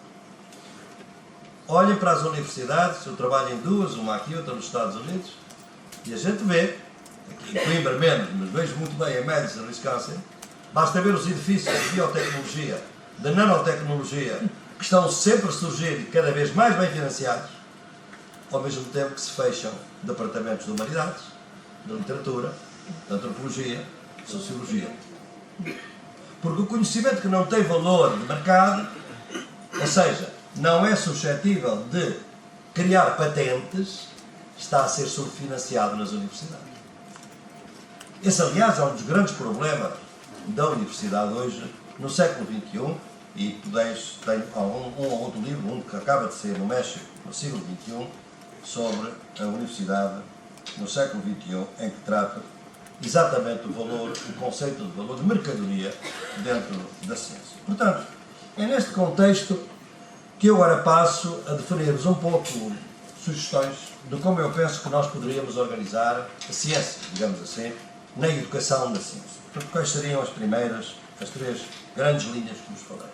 Olhem para as universidades, eu trabalho em duas, uma aqui e outra nos Estados Unidos, e a gente vê, aqui em Coimbra menos, mas vejo muito bem em Madison, Wisconsin, basta ver os edifícios de biotecnologia, de nanotecnologia, que estão sempre a surgir e cada vez mais bem financiados, ao mesmo tempo que se fecham departamentos de humanidades, de literatura, de antropologia, de sociologia. Porque o conhecimento que não tem valor de mercado, ou seja, não é suscetível de criar patentes, está a ser subfinanciado nas universidades. Esse, aliás, é um dos grandes problemas da universidade hoje, no século XXI, e tenho um ou outro livro, um que acaba de sair no México, no século XXI, sobre a universidade no século XXI, em que trata exatamente o valor, o conceito de valor de mercadoria dentro da ciência. Portanto, é neste contexto que eu agora passo a definir-vos um pouco sugestões de como eu penso que nós poderíamos organizar a ciência, digamos assim, na educação da ciência. Portanto, quais seriam as três grandes linhas que vos falei?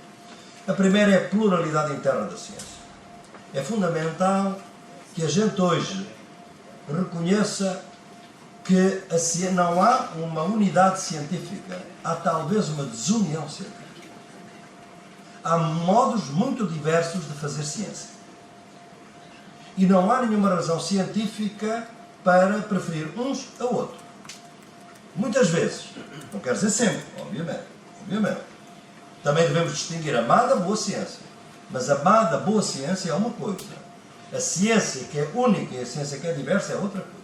A primeira é a pluralidade interna da ciência. É fundamental que a gente hoje reconheça que não há uma unidade científica, há talvez uma desunião científica. Há modos muito diversos de fazer ciência. E não há nenhuma razão científica para preferir uns a outros. Muitas vezes, não quer dizer sempre, obviamente. Também devemos distinguir a má da boa ciência. Mas a má da boa ciência é uma coisa. A ciência que é única e a ciência que é diversa é outra coisa.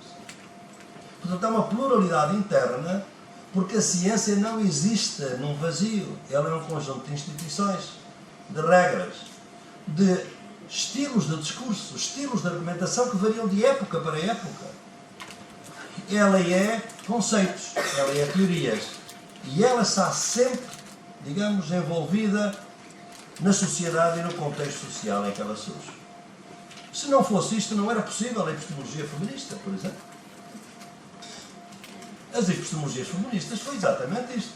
Portanto, há uma pluralidade interna, porque a ciência não existe num vazio. Ela é um conjunto de instituições, de regras, de estilos de discurso, estilos de argumentação que variam de época para época. Ela é conceitos, ela é teorias. E ela está sempre, digamos, envolvida na sociedade e no contexto social em que ela surge. Se não fosse isto, não era possível a epistemologia feminista, por exemplo. As epistemologias feministas foi exatamente isto.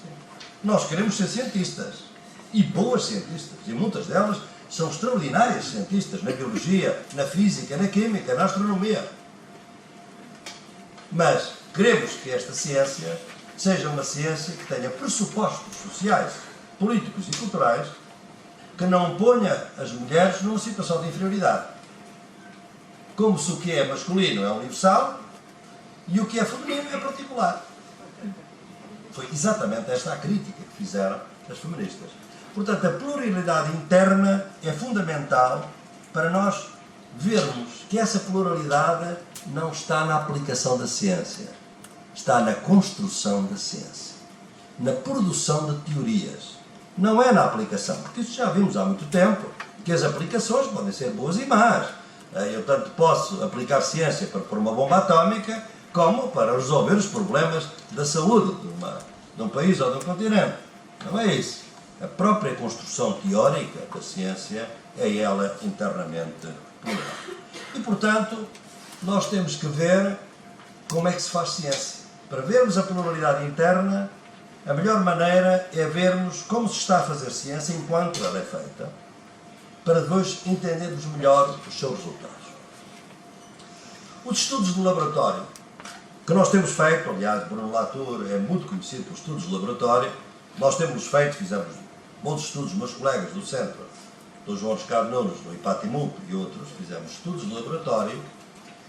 Nós queremos ser cientistas. E boas cientistas. E muitas delas são extraordinárias cientistas na biologia, na física, na química, na astronomia. Mas queremos que esta ciência seja uma ciência que tenha pressupostos sociais, políticos e culturais que não ponha as mulheres numa situação de inferioridade. Como se o que é masculino é universal e o que é feminino é particular. Foi exatamente esta a crítica que fizeram as feministas. Portanto, a pluralidade interna é fundamental para nós vermos que essa pluralidade não está na aplicação da ciência, está na construção da ciência, na produção de teorias. Não é na aplicação, porque isso já vimos há muito tempo, que as aplicações podem ser boas e más. Eu tanto posso aplicar ciência para pôr uma bomba atómica, como para resolver os problemas da saúde de um país ou de um continente. Não é isso. A própria construção teórica da ciência é ela internamente plural. E, portanto, nós temos que ver como é que se faz ciência. Para vermos a pluralidade interna, a melhor maneira é vermos como se está a fazer ciência enquanto ela é feita, para depois entendermos melhor os seus resultados. Os estudos de laboratório que nós temos feito, aliás, Bruno Latour é muito conhecido por estudos de laboratório, nós temos feito, fizemos muitos estudos, meus colegas do centro, do João Ricardo Nunes, do IPATIMUP e outros, fizemos estudos de laboratório,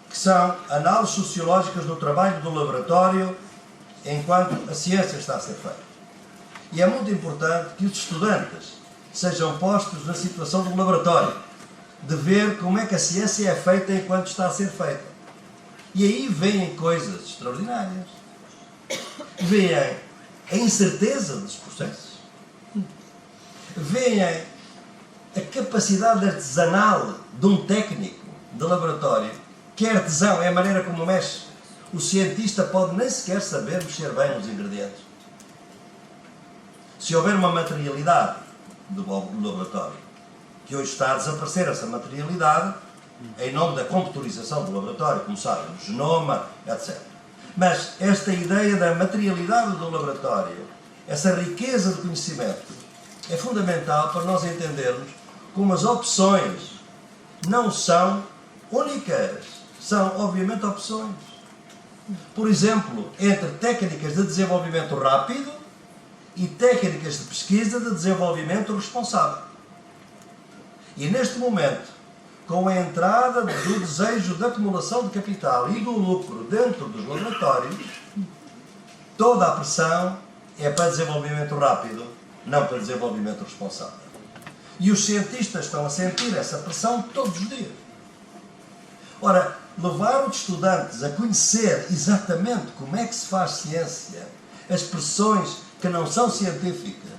que são análises sociológicas do trabalho do laboratório enquanto a ciência está a ser feita. E é muito importante que os estudantes sejam postos na situação do laboratório, de ver como é que a ciência é feita enquanto está a ser feita. E aí vêm coisas extraordinárias. Vêm a incerteza dos processos. Vêm a capacidade artesanal de um técnico de laboratório, que é artesão, é a maneira como mexe. O cientista pode nem sequer saber mexer bem nos ingredientes. Se houver uma materialidade do laboratório, que hoje está a desaparecer essa materialidade, em nome da computadorização do laboratório, como sabem, o genoma, etc. Mas esta ideia da materialidade do laboratório, essa riqueza de conhecimento, é fundamental para nós entendermos como as opções não são únicas, são obviamente opções. Por exemplo, entre técnicas de desenvolvimento rápido e técnicas de pesquisa de desenvolvimento responsável. E neste momento, com a entrada do desejo de acumulação de capital e do lucro dentro dos laboratórios, toda a pressão é para desenvolvimento rápido, não para desenvolvimento responsável. E os cientistas estão a sentir essa pressão todos os dias. Ora, levar os estudantes a conhecer exatamente como é que se faz ciência, as pressões que não são científicas,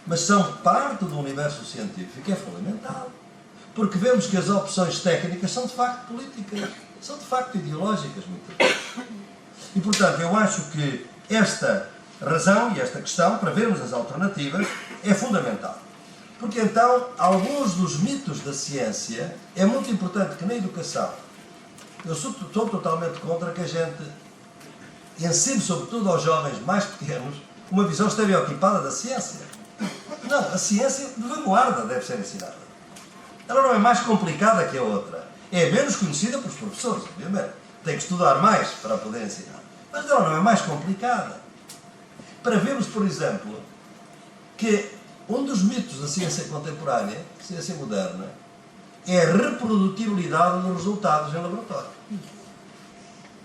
mas são parte do universo científico, é fundamental. Porque vemos que as opções técnicas são de facto políticas, são de facto ideológicas, muitas vezes. E, portanto, eu acho que esta razão e esta questão, para vermos as alternativas, é fundamental. Porque, então, alguns dos mitos da ciência, é muito importante que na educação, eu estou totalmente contra que a gente ensine, sobretudo aos jovens mais pequenos, uma visão estereotipada da ciência. Não, a ciência de vanguarda deve ser ensinada. Ela não é mais complicada que a outra. É menos conhecida pelos professores, obviamente. Tem que estudar mais para poder ensinar. Mas ela não é mais complicada. Para vermos, por exemplo, que um dos mitos da ciência contemporânea, ciência moderna, é a reprodutibilidade dos resultados em laboratório.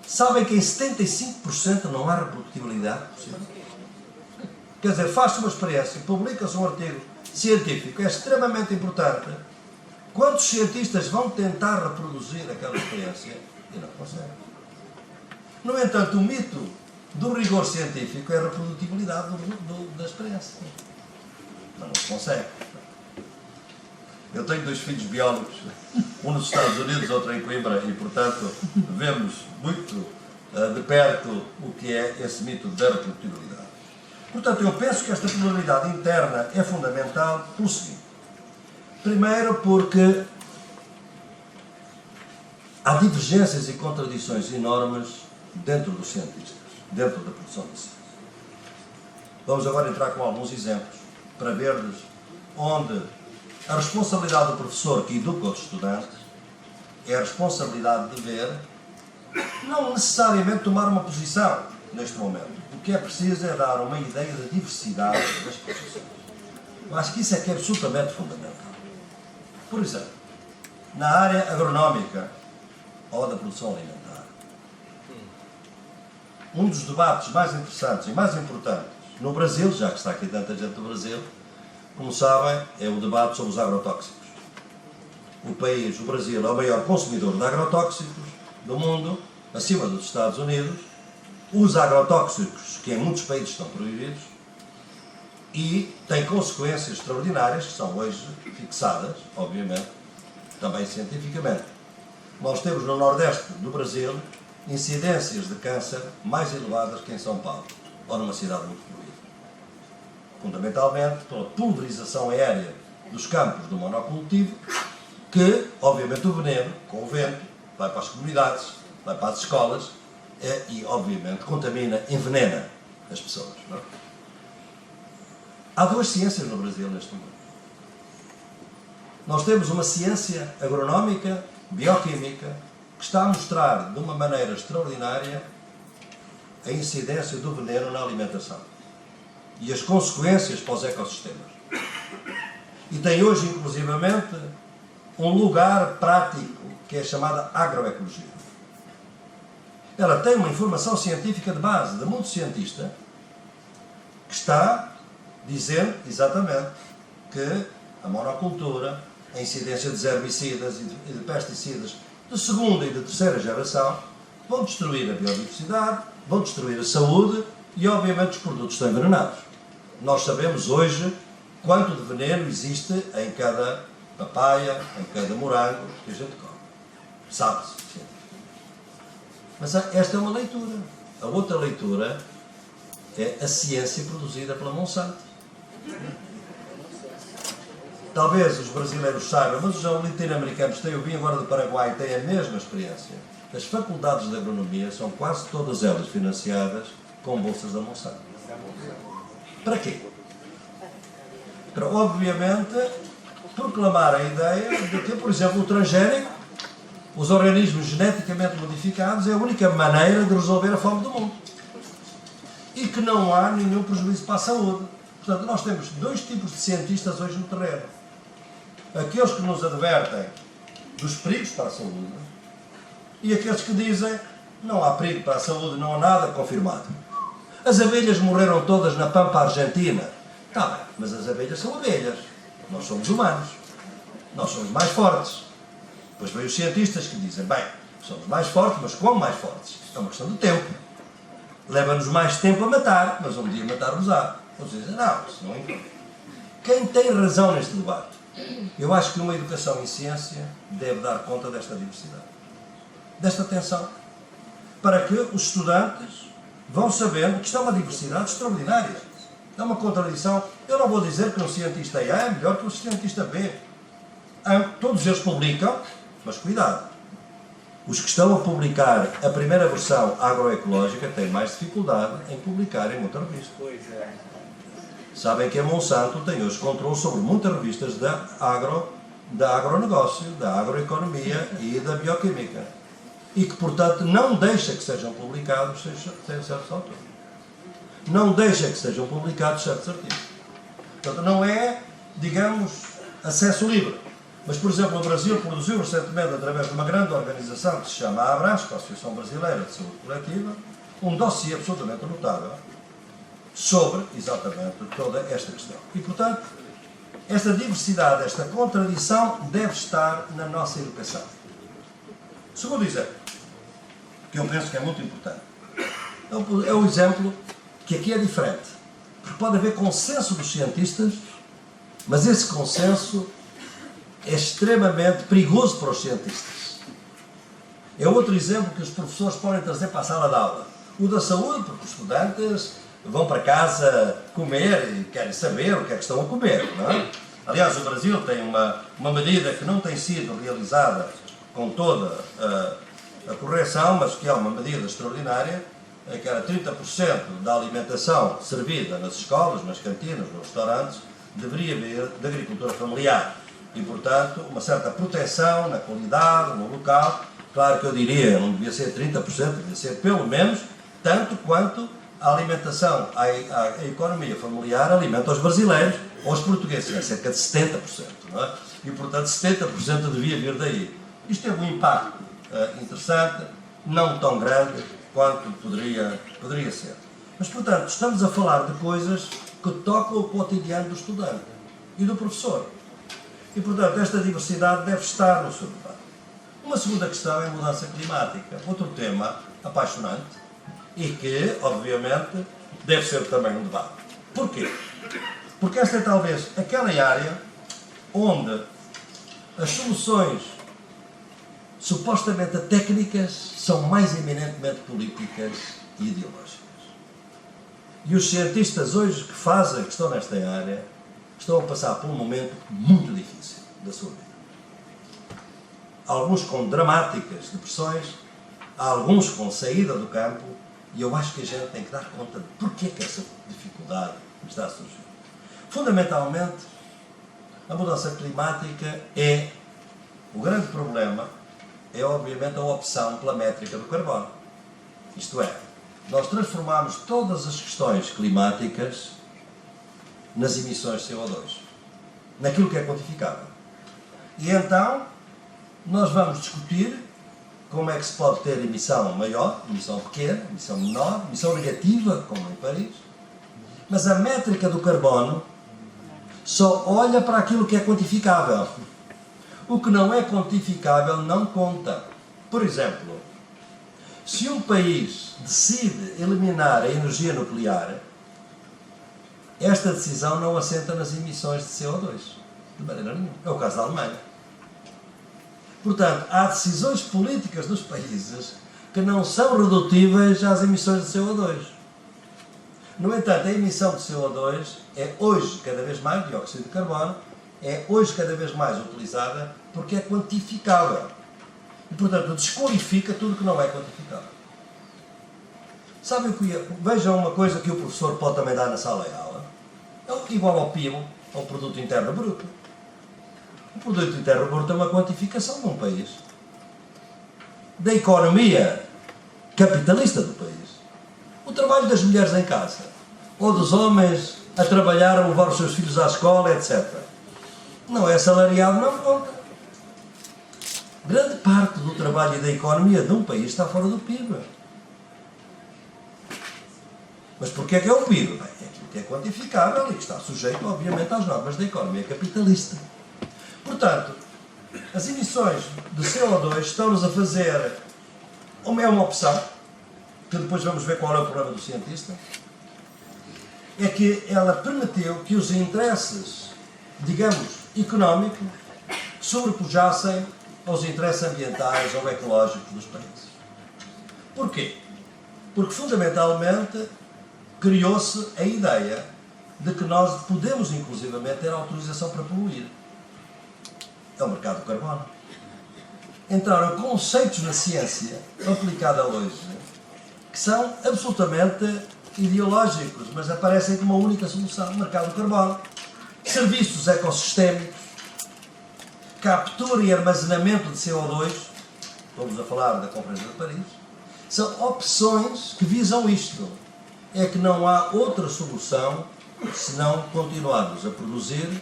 Sabem que em 75% não há reprodutibilidade possível? Quer dizer, faz-se uma experiência, publica-se um artigo científico, é extremamente importante. Quantos cientistas vão tentar reproduzir aquela experiência e não conseguem? No entanto, o mito do rigor científico é a reprodutibilidade da experiência. Mas não se consegue. Eu tenho 2 filhos biólogos, um nos Estados Unidos, outro em Coimbra, e, portanto, vemos muito de perto o que é esse mito da reprodutibilidade. Portanto, eu penso que esta pluralidade interna é fundamental pelo seguinte. Primeiro porque há divergências e contradições enormes dentro dos cientistas, dentro da produção de ciência. Vamos agora entrar com alguns exemplos para vermos onde a responsabilidade do professor que educa os estudantes é a responsabilidade de ver, não necessariamente tomar uma posição neste momento. O que é preciso é dar uma ideia da diversidade das posições. Eu acho que isso é que é absolutamente fundamental. Por exemplo, na área agronómica ou da produção alimentar, um dos debates mais interessantes e mais importantes no Brasil, já que está aqui tanta gente do Brasil, como sabem, é o debate sobre os agrotóxicos. O Brasil, é o maior consumidor de agrotóxicos do mundo, acima dos Estados Unidos, usa agrotóxicos que em muitos países estão proibidos e tem consequências extraordinárias que são hoje fixadas, obviamente, também cientificamente. Nós temos no Nordeste do Brasil incidências de câncer mais elevadas que em São Paulo, ou numa cidade muito poluída. Fundamentalmente pela pulverização aérea dos campos do monocultivo, que, obviamente, o veneno, com o vento, vai para as comunidades, vai para as escolas e, obviamente, contamina, envenena as pessoas. Não é? Há 2 ciências no Brasil neste momento. Nós temos uma ciência agronómica, bioquímica, que está a mostrar de uma maneira extraordinária a incidência do veneno na alimentação e as consequências para os ecossistemas. E tem hoje, inclusivamente, um lugar prático que é chamada agroecologia. Ela tem uma informação científica de base de muito cientista que está dizendo exatamente que a monocultura, a incidência de herbicidas e de pesticidas de segunda e de terceira geração vão destruir a biodiversidade, vão destruir a saúde e, obviamente, os produtos estão envenenados. Nós sabemos hoje quanto de veneno existe em cada papaya, em cada morango que a gente come. Sabe-se. Mas esta é uma leitura. A outra leitura é a ciência produzida pela Monsanto. Talvez os brasileiros saibam, mas os latino-americanos têm, eu vim agora do Paraguai, têm a mesma experiência. As faculdades de agronomia são quase todas elas financiadas com bolsas da Monsanto. Para quê? Para, obviamente, proclamar a ideia de que, por exemplo, o transgénico, os organismos geneticamente modificados, é a única maneira de resolver a fome do mundo. E que não há nenhum prejuízo para a saúde. Portanto, nós temos dois tipos de cientistas hoje no terreno. Aqueles que nos advertem dos perigos para a saúde e aqueles que dizem não há perigo para a saúde, não há nada confirmado. As abelhas morreram todas na pampa argentina. Está bem, mas as abelhas são abelhas. Nós somos humanos. Nós somos mais fortes. Depois vem os cientistas que dizem, bem, somos mais fortes, mas como mais fortes? É uma questão de tempo. Leva-nos mais tempo a matar, mas um dia matar-nos-á. Eles dizem, não, isso não importa. Quem tem razão neste debate? Eu acho que uma educação em ciência deve dar conta desta diversidade, desta tensão, para que os estudantes vão sabendo que isto é uma diversidade extraordinária. É uma contradição. Eu não vou dizer que um cientista A é melhor que um cientista B. Todos eles publicam, mas cuidado. Os que estão a publicar a primeira versão agroecológica têm mais dificuldade em publicar em outra revista. Pois é. Sabem que a Monsanto tem hoje controle sobre muitas revistas da agronegócio, da agroeconomia e da bioquímica. E que, portanto, não deixa que sejam publicados sem certos autores. Não deixa que sejam publicados certos artigos. Portanto, não é, digamos, acesso livre. Mas, por exemplo, o Brasil produziu recentemente, através de uma grande organização que se chama a Abrasco, a Associação Brasileira de Saúde Coletiva, um dossiê absolutamente notável sobre, exatamente, toda esta questão. E, portanto, esta diversidade, esta contradição deve estar na nossa educação. Segundo exemplo, que eu penso que é muito importante, é o exemplo que aqui é diferente. Porque pode haver consenso dos cientistas, mas esse consenso é extremamente perigoso para os cientistas. É outro exemplo que os professores podem trazer para a sala de aula. O da saúde, porque os estudantes vão para casa comer e querem saber o que é que estão a comer, não é? Aliás, o Brasil tem uma medida que não tem sido realizada com toda a correção, mas que é uma medida extraordinária, que era 30% da alimentação servida nas escolas, nas cantinas, nos restaurantes, deveria vir da agricultura familiar. E, portanto, uma certa proteção na qualidade, no local. Claro que eu diria, não devia ser 30%, devia ser pelo menos tanto quanto a alimentação, a economia familiar alimenta os brasileiros ou os portugueses, é cerca de 70%, não é? E, portanto, 70% devia vir daí. Isto teve um impacto interessante, não tão grande quanto poderia ser. Mas, portanto, estamos a falar de coisas que tocam o cotidiano do estudante e do professor. E, portanto, esta diversidade deve estar no seu debate. Uma segunda questão é a mudança climática. Outro tema apaixonante e que, obviamente, deve ser também um debate. Porquê? Porque esta é talvez aquela área onde as soluções supostamente técnicas são mais eminentemente políticas e ideológicas. E os cientistas hoje que estão nesta área, estão a passar por um momento muito difícil da sua vida. Alguns com dramáticas depressões, alguns com saída do campo, e eu acho que a gente tem que dar conta de porquê que essa dificuldade está a surgir. Fundamentalmente, a mudança climática o grande problema é obviamente a opção pela métrica do carbono. Isto é, nós transformamos todas as questões climáticas nas emissões de CO2, naquilo que é quantificável. E então, nós vamos discutir como é que se pode ter emissão maior, emissão pequena, emissão menor, emissão negativa, como em Paris. Mas a métrica do carbono só olha para aquilo que é quantificável. O que não é quantificável não conta. Por exemplo, Se um país decide eliminar a energia nuclear, esta decisão não assenta nas emissões de CO2, de maneira nenhuma. É o caso da Alemanha. Portanto, há decisões políticas dos países que não são redutíveis às emissões de CO2. No entanto, a emissão de CO2 é hoje cada vez mais, dióxido de carbono, é hoje cada vez mais utilizada porque é quantificável. E, portanto, desqualifica tudo que não é quantificável. Sabem o que é? Vejam uma coisa que o professor pode também dar na sala de aula. É igual ao PIB, ao Produto Interno Bruto. O Produto Interno Bruto é uma quantificação de um país. Da economia capitalista do país. O trabalho das mulheres em casa. Ou dos homens a trabalhar, a levar os seus filhos à escola, etc. Não é assalariado, não conta. Grande parte do trabalho e da economia de um país está fora do PIB. Mas porquê é que é o PIB? Bem, é aquilo que é quantificável e que está sujeito, obviamente, às normas da economia capitalista. Portanto, as emissões de CO2 estão-nos a fazer... É uma opção, que depois vamos ver qual é o problema do cientista, é que ela permitiu que os interesses, digamos, económicos, sobrepujassem aos interesses ambientais ou ecológicos dos países. Porquê? Porque, fundamentalmente, criou-se a ideia de que nós podemos, inclusivamente, ter autorização para poluir. É o mercado do carbono. Entraram conceitos na ciência, aplicada hoje, que são absolutamente ideológicos, mas aparecem como uma única solução. Mercado do carbono, serviços ecossistémicos, captura e armazenamento de CO2, estamos a falar da Conferência de Paris, são opções que visam isto. É que não há outra solução senão continuarmos a produzir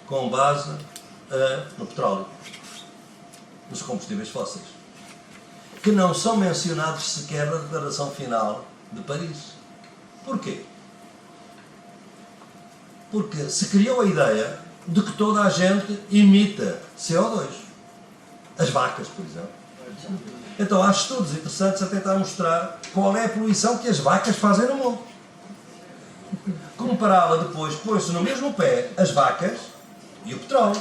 com base no petróleo, nos combustíveis fósseis, que não são mencionados sequer na declaração final de Paris. Porquê? Porque se criou a ideia de que toda a gente imita CO2. As vacas, por exemplo. Então há estudos interessantes a tentar mostrar qual é a poluição que as vacas fazem no mundo. Compará-la depois, põe-se no mesmo pé as vacas e o petróleo.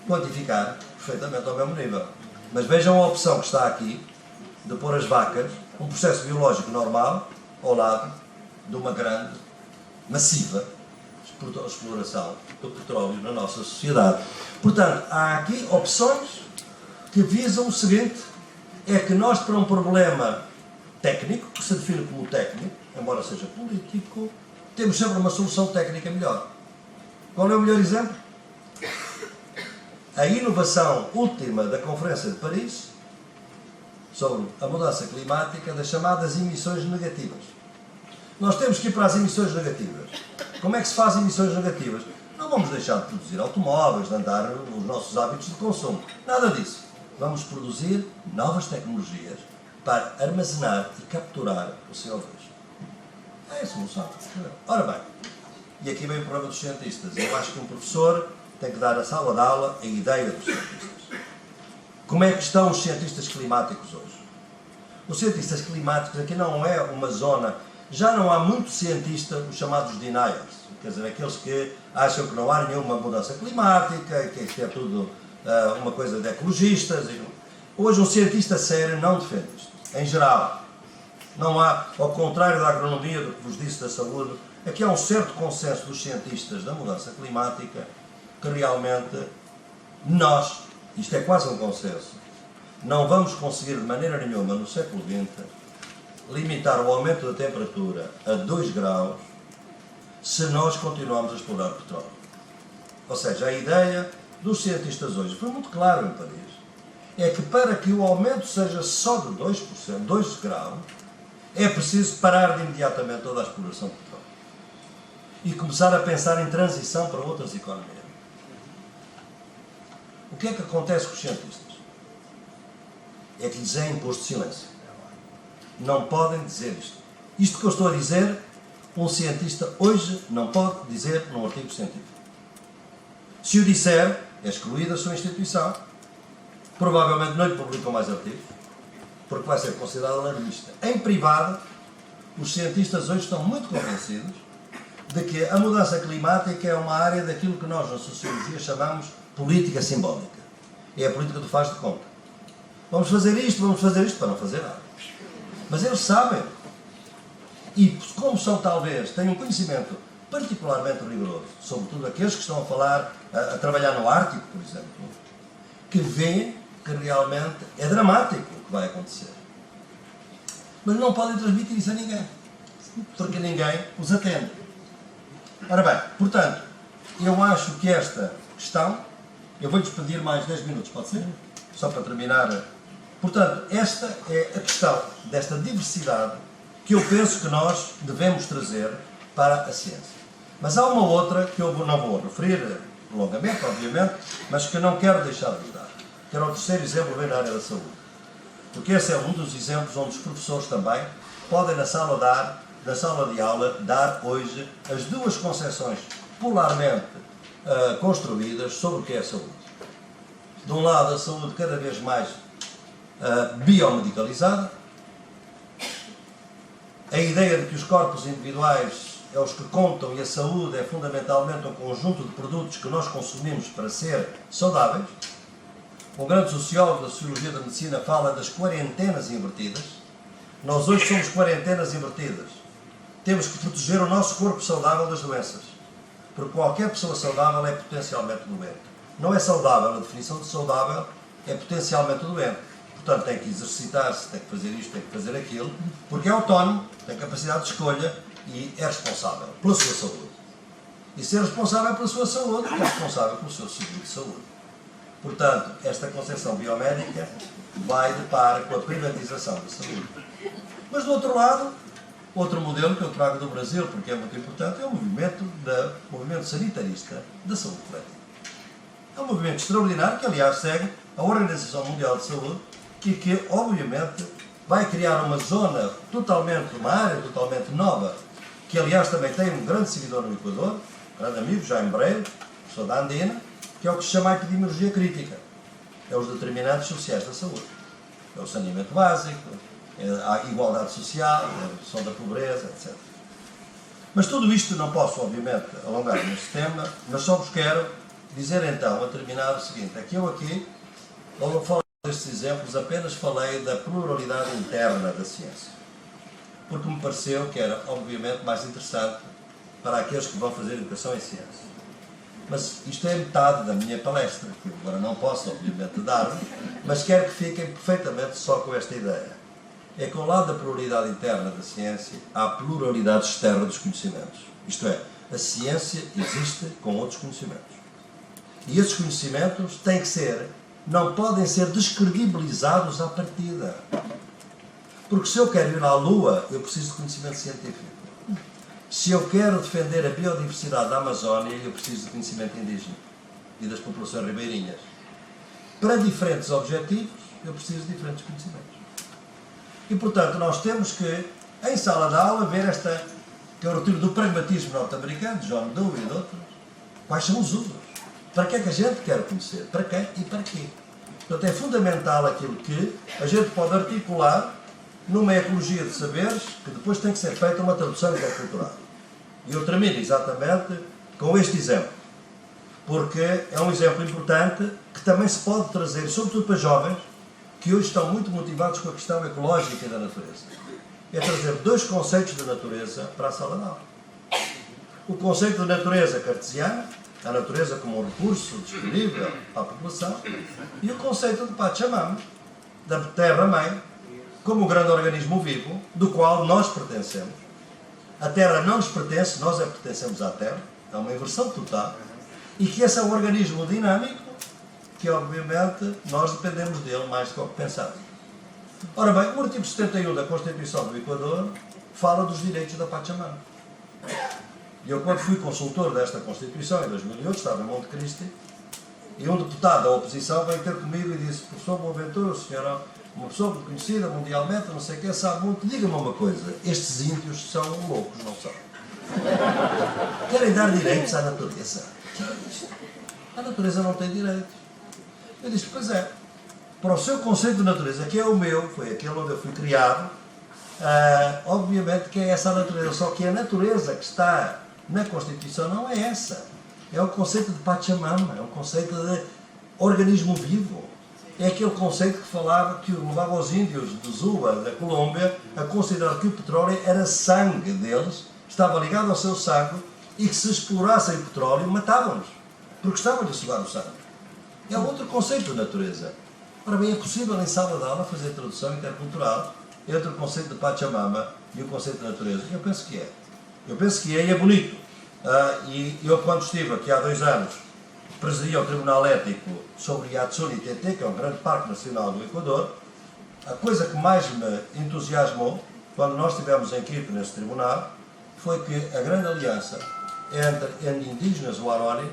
Quantificar perfeitamente ao mesmo nível. Mas vejam a opção que está aqui de pôr as vacas, um processo biológico normal, ao lado de uma grande, massiva exploração do petróleo na nossa sociedade. Portanto, há aqui opções que visam o seguinte, é que nós, para um problema técnico, que se define como técnico, embora seja político, temos sempre uma solução técnica melhor. Qual é o melhor exemplo? A inovação última da Conferência de Paris sobre a mudança climática das chamadas emissões negativas. Nós temos que ir para as emissões negativas. Como é que se faz emissões negativas? Não vamos deixar de produzir automóveis, de andar nos nossos hábitos de consumo. Nada disso. Vamos produzir novas tecnologias para armazenar e capturar o CO2. É a solução. Ora bem, e aqui vem o problema dos cientistas. Eu acho que um professor tem que dar na sala de aula a ideia dos cientistas. Como é que estão os cientistas climáticos hoje? Os cientistas climáticos aqui não é uma zona... Já não há muitos cientistas, os chamados deniers, quer dizer, aqueles que acham que não há nenhuma mudança climática, que isto é tudo uma coisa de ecologistas. Hoje um cientista sério não defende isto, em geral. Não há, ao contrário da agronomia, do que vos disse da saúde, aqui há um certo consenso dos cientistas da mudança climática que realmente nós, isto é quase um consenso, não vamos conseguir de maneira nenhuma no século XX limitar o aumento da temperatura a 2 graus se nós continuarmos a explorar petróleo. Ou seja, a ideia dos cientistas hoje, foi muito claro em Paris, é que para que o aumento seja só de 2%, 2 graus, é preciso parar de imediatamente toda a exploração de petróleo e começar a pensar em transição para outras economias. O que é que acontece com os cientistas? É que lhes é imposto silêncio. Não podem dizer isto. Isto que eu estou a dizer, um cientista hoje não pode dizer num artigo científico. Se o disser, é excluída a sua instituição, provavelmente não lhe publicam mais artigos, porque vai ser considerado alarmista. Em privado, os cientistas hoje estão muito convencidos de que a mudança climática é uma área daquilo que nós na sociologia chamamos política simbólica. É a política do faz de conta. Vamos fazer isto para não fazer nada. Mas eles sabem. E como são talvez, têm um conhecimento particularmente rigoroso, sobretudo aqueles que estão a falar, a trabalhar no Ártico, por exemplo, que veem que realmente é dramático o que vai acontecer. Mas não podem transmitir isso a ninguém, porque ninguém os atende. Ora bem, portanto, eu acho que esta questão, eu vou-lhes pedir mais 10 minutos, pode ser? Só para terminar. Portanto, esta é a questão desta diversidade que eu penso que nós devemos trazer para a ciência. Mas há uma outra que eu não vou referir longamente, obviamente, mas que não quero deixar de dar. Que era o terceiro exemplo, bem na área da saúde. Porque esse é um dos exemplos onde os professores também podem, na sala de aula, dar hoje as duas concepções polarmente construídas sobre o que é a saúde. De um lado, a saúde cada vez mais biomedicalizada, a ideia de que os corpos individuais é os que contam e a saúde é fundamentalmente um conjunto de produtos que nós consumimos para ser saudáveis. Um grande sociólogo da sociologia da medicina fala das quarentenas invertidas. Nós hoje somos quarentenas invertidas. Temos que proteger o nosso corpo saudável das doenças. Porque qualquer pessoa saudável é potencialmente doente. Não é saudável, a definição de saudável é potencialmente doente. Portanto, tem que exercitar-se, tem que fazer isto, tem que fazer aquilo, porque é autónomo, tem capacidade de escolha e é responsável pela sua saúde. E ser responsável pela sua saúde é responsável pelo seu seguro de saúde. Portanto, esta concepção biomédica vai de par com a privatização da saúde. Mas, do outro lado, outro modelo que eu trago do Brasil, porque é muito importante, é o movimento sanitarista da saúde coletiva. É um movimento extraordinário que, aliás, segue a Organização Mundial de Saúde e que, obviamente, vai criar uma área totalmente nova, que, aliás, também tem um grande seguidor no Equador, um grande amigo, Jaime Breiro, professor da Andina, que é o que se chama a epidemiologia crítica. É os determinantes sociais da saúde. É o saneamento básico, é a igualdade social, é a redução da pobreza, etc. Mas tudo isto não posso, obviamente, alongar neste tema, mas só vos quero dizer então, a terminar, o seguinte: é que eu aqui, ao falar destes exemplos, apenas falei da pluralidade interna da ciência. Porque me pareceu que era, obviamente, mais interessante para aqueles que vão fazer educação em ciência. Mas isto é metade da minha palestra, que eu agora não posso, obviamente, dar, mas quero que fiquem perfeitamente só com esta ideia. É que ao lado da pluralidade interna da ciência, há pluralidade externa dos conhecimentos. Isto é, a ciência existe com outros conhecimentos. E esses conhecimentos não podem ser descredibilizados à partida. Porque se eu quero ir à Lua, eu preciso de conhecimento científico. Se eu quero defender a biodiversidade da Amazónia, eu preciso de conhecimento indígena e das populações ribeirinhas. Para diferentes objetivos, eu preciso de diferentes conhecimentos. E, portanto, nós temos que, em sala de aula, ver que eu retiro do pragmatismo norte-americano, de John Dewey e de outros, quais são os usos. Para que é que a gente quer conhecer? Para quem e para quê? Portanto, é fundamental aquilo que a gente pode articular numa ecologia de saberes que depois tem que ser feita uma tradução intercultural. E eu termino exatamente com este exemplo, porque é um exemplo importante que também se pode trazer, sobretudo para jovens, que hoje estão muito motivados com a questão ecológica e da natureza. É trazer dois conceitos de natureza para a sala de aula. O conceito de natureza cartesiana, a natureza como um recurso disponível à população, e o conceito de Pachamama, da Terra-mãe, como um grande organismo vivo, do qual nós pertencemos. A Terra não nos pertence, nós pertencemos à Terra, é uma inversão total, e que esse é um organismo dinâmico, que obviamente nós dependemos dele mais do que pensamos. Ora bem, o artigo 71 da Constituição do Equador fala dos direitos da Pachamama. E eu, quando fui consultor desta Constituição, em 2008, estava em Monte Cristo, e um deputado da oposição veio ter comigo e disse: professor Boaventura, o senhor é uma pessoa conhecida mundialmente, não sei o que, sabe muito, diga-me uma coisa, estes índios são loucos, não são? Querem dar direitos à natureza? Que é isto? A natureza não tem direitos. Eu disse: pois é, para o seu conceito de natureza, que é o meu, foi aquele onde eu fui criado, obviamente que é essa a natureza, só que a natureza que está na Constituição não é essa. É o conceito de Pachamama, é um conceito de organismo vivo. É aquele conceito que falava, que levava os índios do Zua, da Colômbia, a considerar que o petróleo era sangue deles, estava ligado ao seu sangue, e que se explorassem o petróleo, matavam-nos, porque estavam-lhe a sugar o sangue. É outro conceito de natureza. Ora bem, é possível em sala de aula fazer tradução intercultural entre o conceito de Pachamama e o conceito de natureza? Eu penso que é. Eu penso que é e é bonito. E eu, quando estive aqui há 2 anos, presidia o Tribunal Ético sobre Yatsuni Tete, que é um grande parque nacional do Equador, a coisa que mais me entusiasmou, quando nós estivemos em Quito nesse tribunal, foi que a grande aliança entre indígenas Huaroni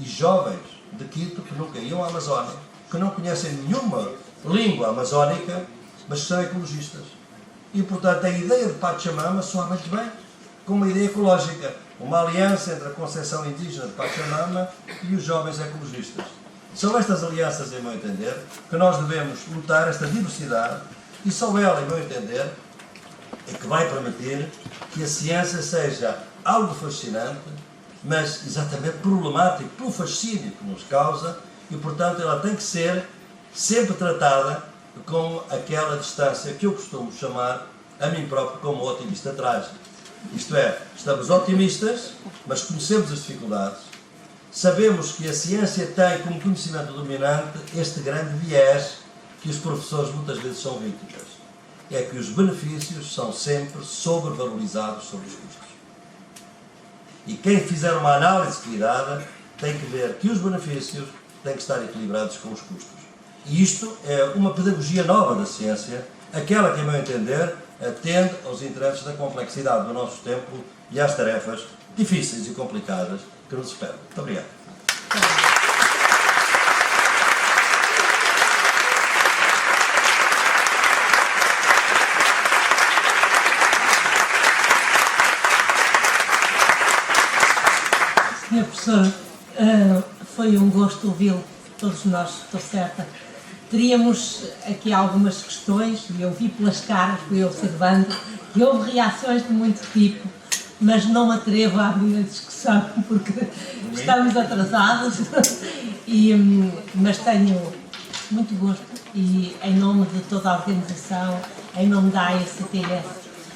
e jovens de Quito que nunca iam à Amazónia, que não conhecem nenhuma língua amazónica, mas que são ecologistas. E, portanto, a ideia de Pachamama soa muito bem, com uma ideia ecológica, uma aliança entre a concepção indígena de Pachamama e os jovens ecologistas. São estas alianças, em meu entender, que nós devemos lutar, esta diversidade, e só ela, em meu entender, é que vai permitir que a ciência seja algo fascinante, mas exatamente problemático pelo fascínio que nos causa, e portanto ela tem que ser sempre tratada com aquela distância que eu costumo chamar a mim próprio como otimista trágico. Isto é, estamos otimistas, mas conhecemos as dificuldades, sabemos que a ciência tem como conhecimento dominante este grande viés que os professores muitas vezes são vítimas, é que os benefícios são sempre sobrevalorizados sobre os custos. E quem fizer uma análise cuidada tem que ver que os benefícios têm que estar equilibrados com os custos. E isto é uma pedagogia nova da ciência, aquela que, a meu entender, atende aos interesses da complexidade do nosso tempo e às tarefas difíceis e complicadas que nos esperam. Muito obrigado. Senhor Professor, foi um gosto ouvi-lo, todos nós, estou certa. Teríamos aqui algumas questões, e eu vi pelas caras, fui observando, e houve reações de muito tipo, mas não me atrevo a abrir a discussão, porque estamos atrasados, mas tenho muito gosto, e em nome de toda a organização, em nome da AECTS,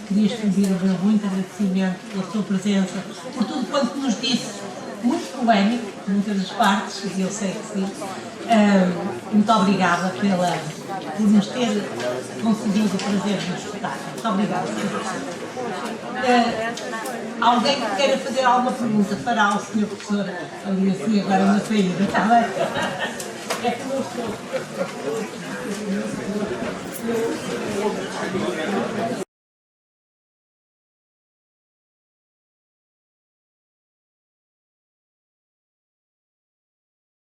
queria extender o meu muito agradecimento pela sua presença, por tudo quanto nos disse, muito polémico, muitas das partes, e eu sei que sim. Muito obrigada por nos ter concedido o prazer de nos escutar. Muito obrigada. Alguém que queira fazer alguma pergunta fará ao Sr. Professor ali assim agora na saída, está bem? É que não estou.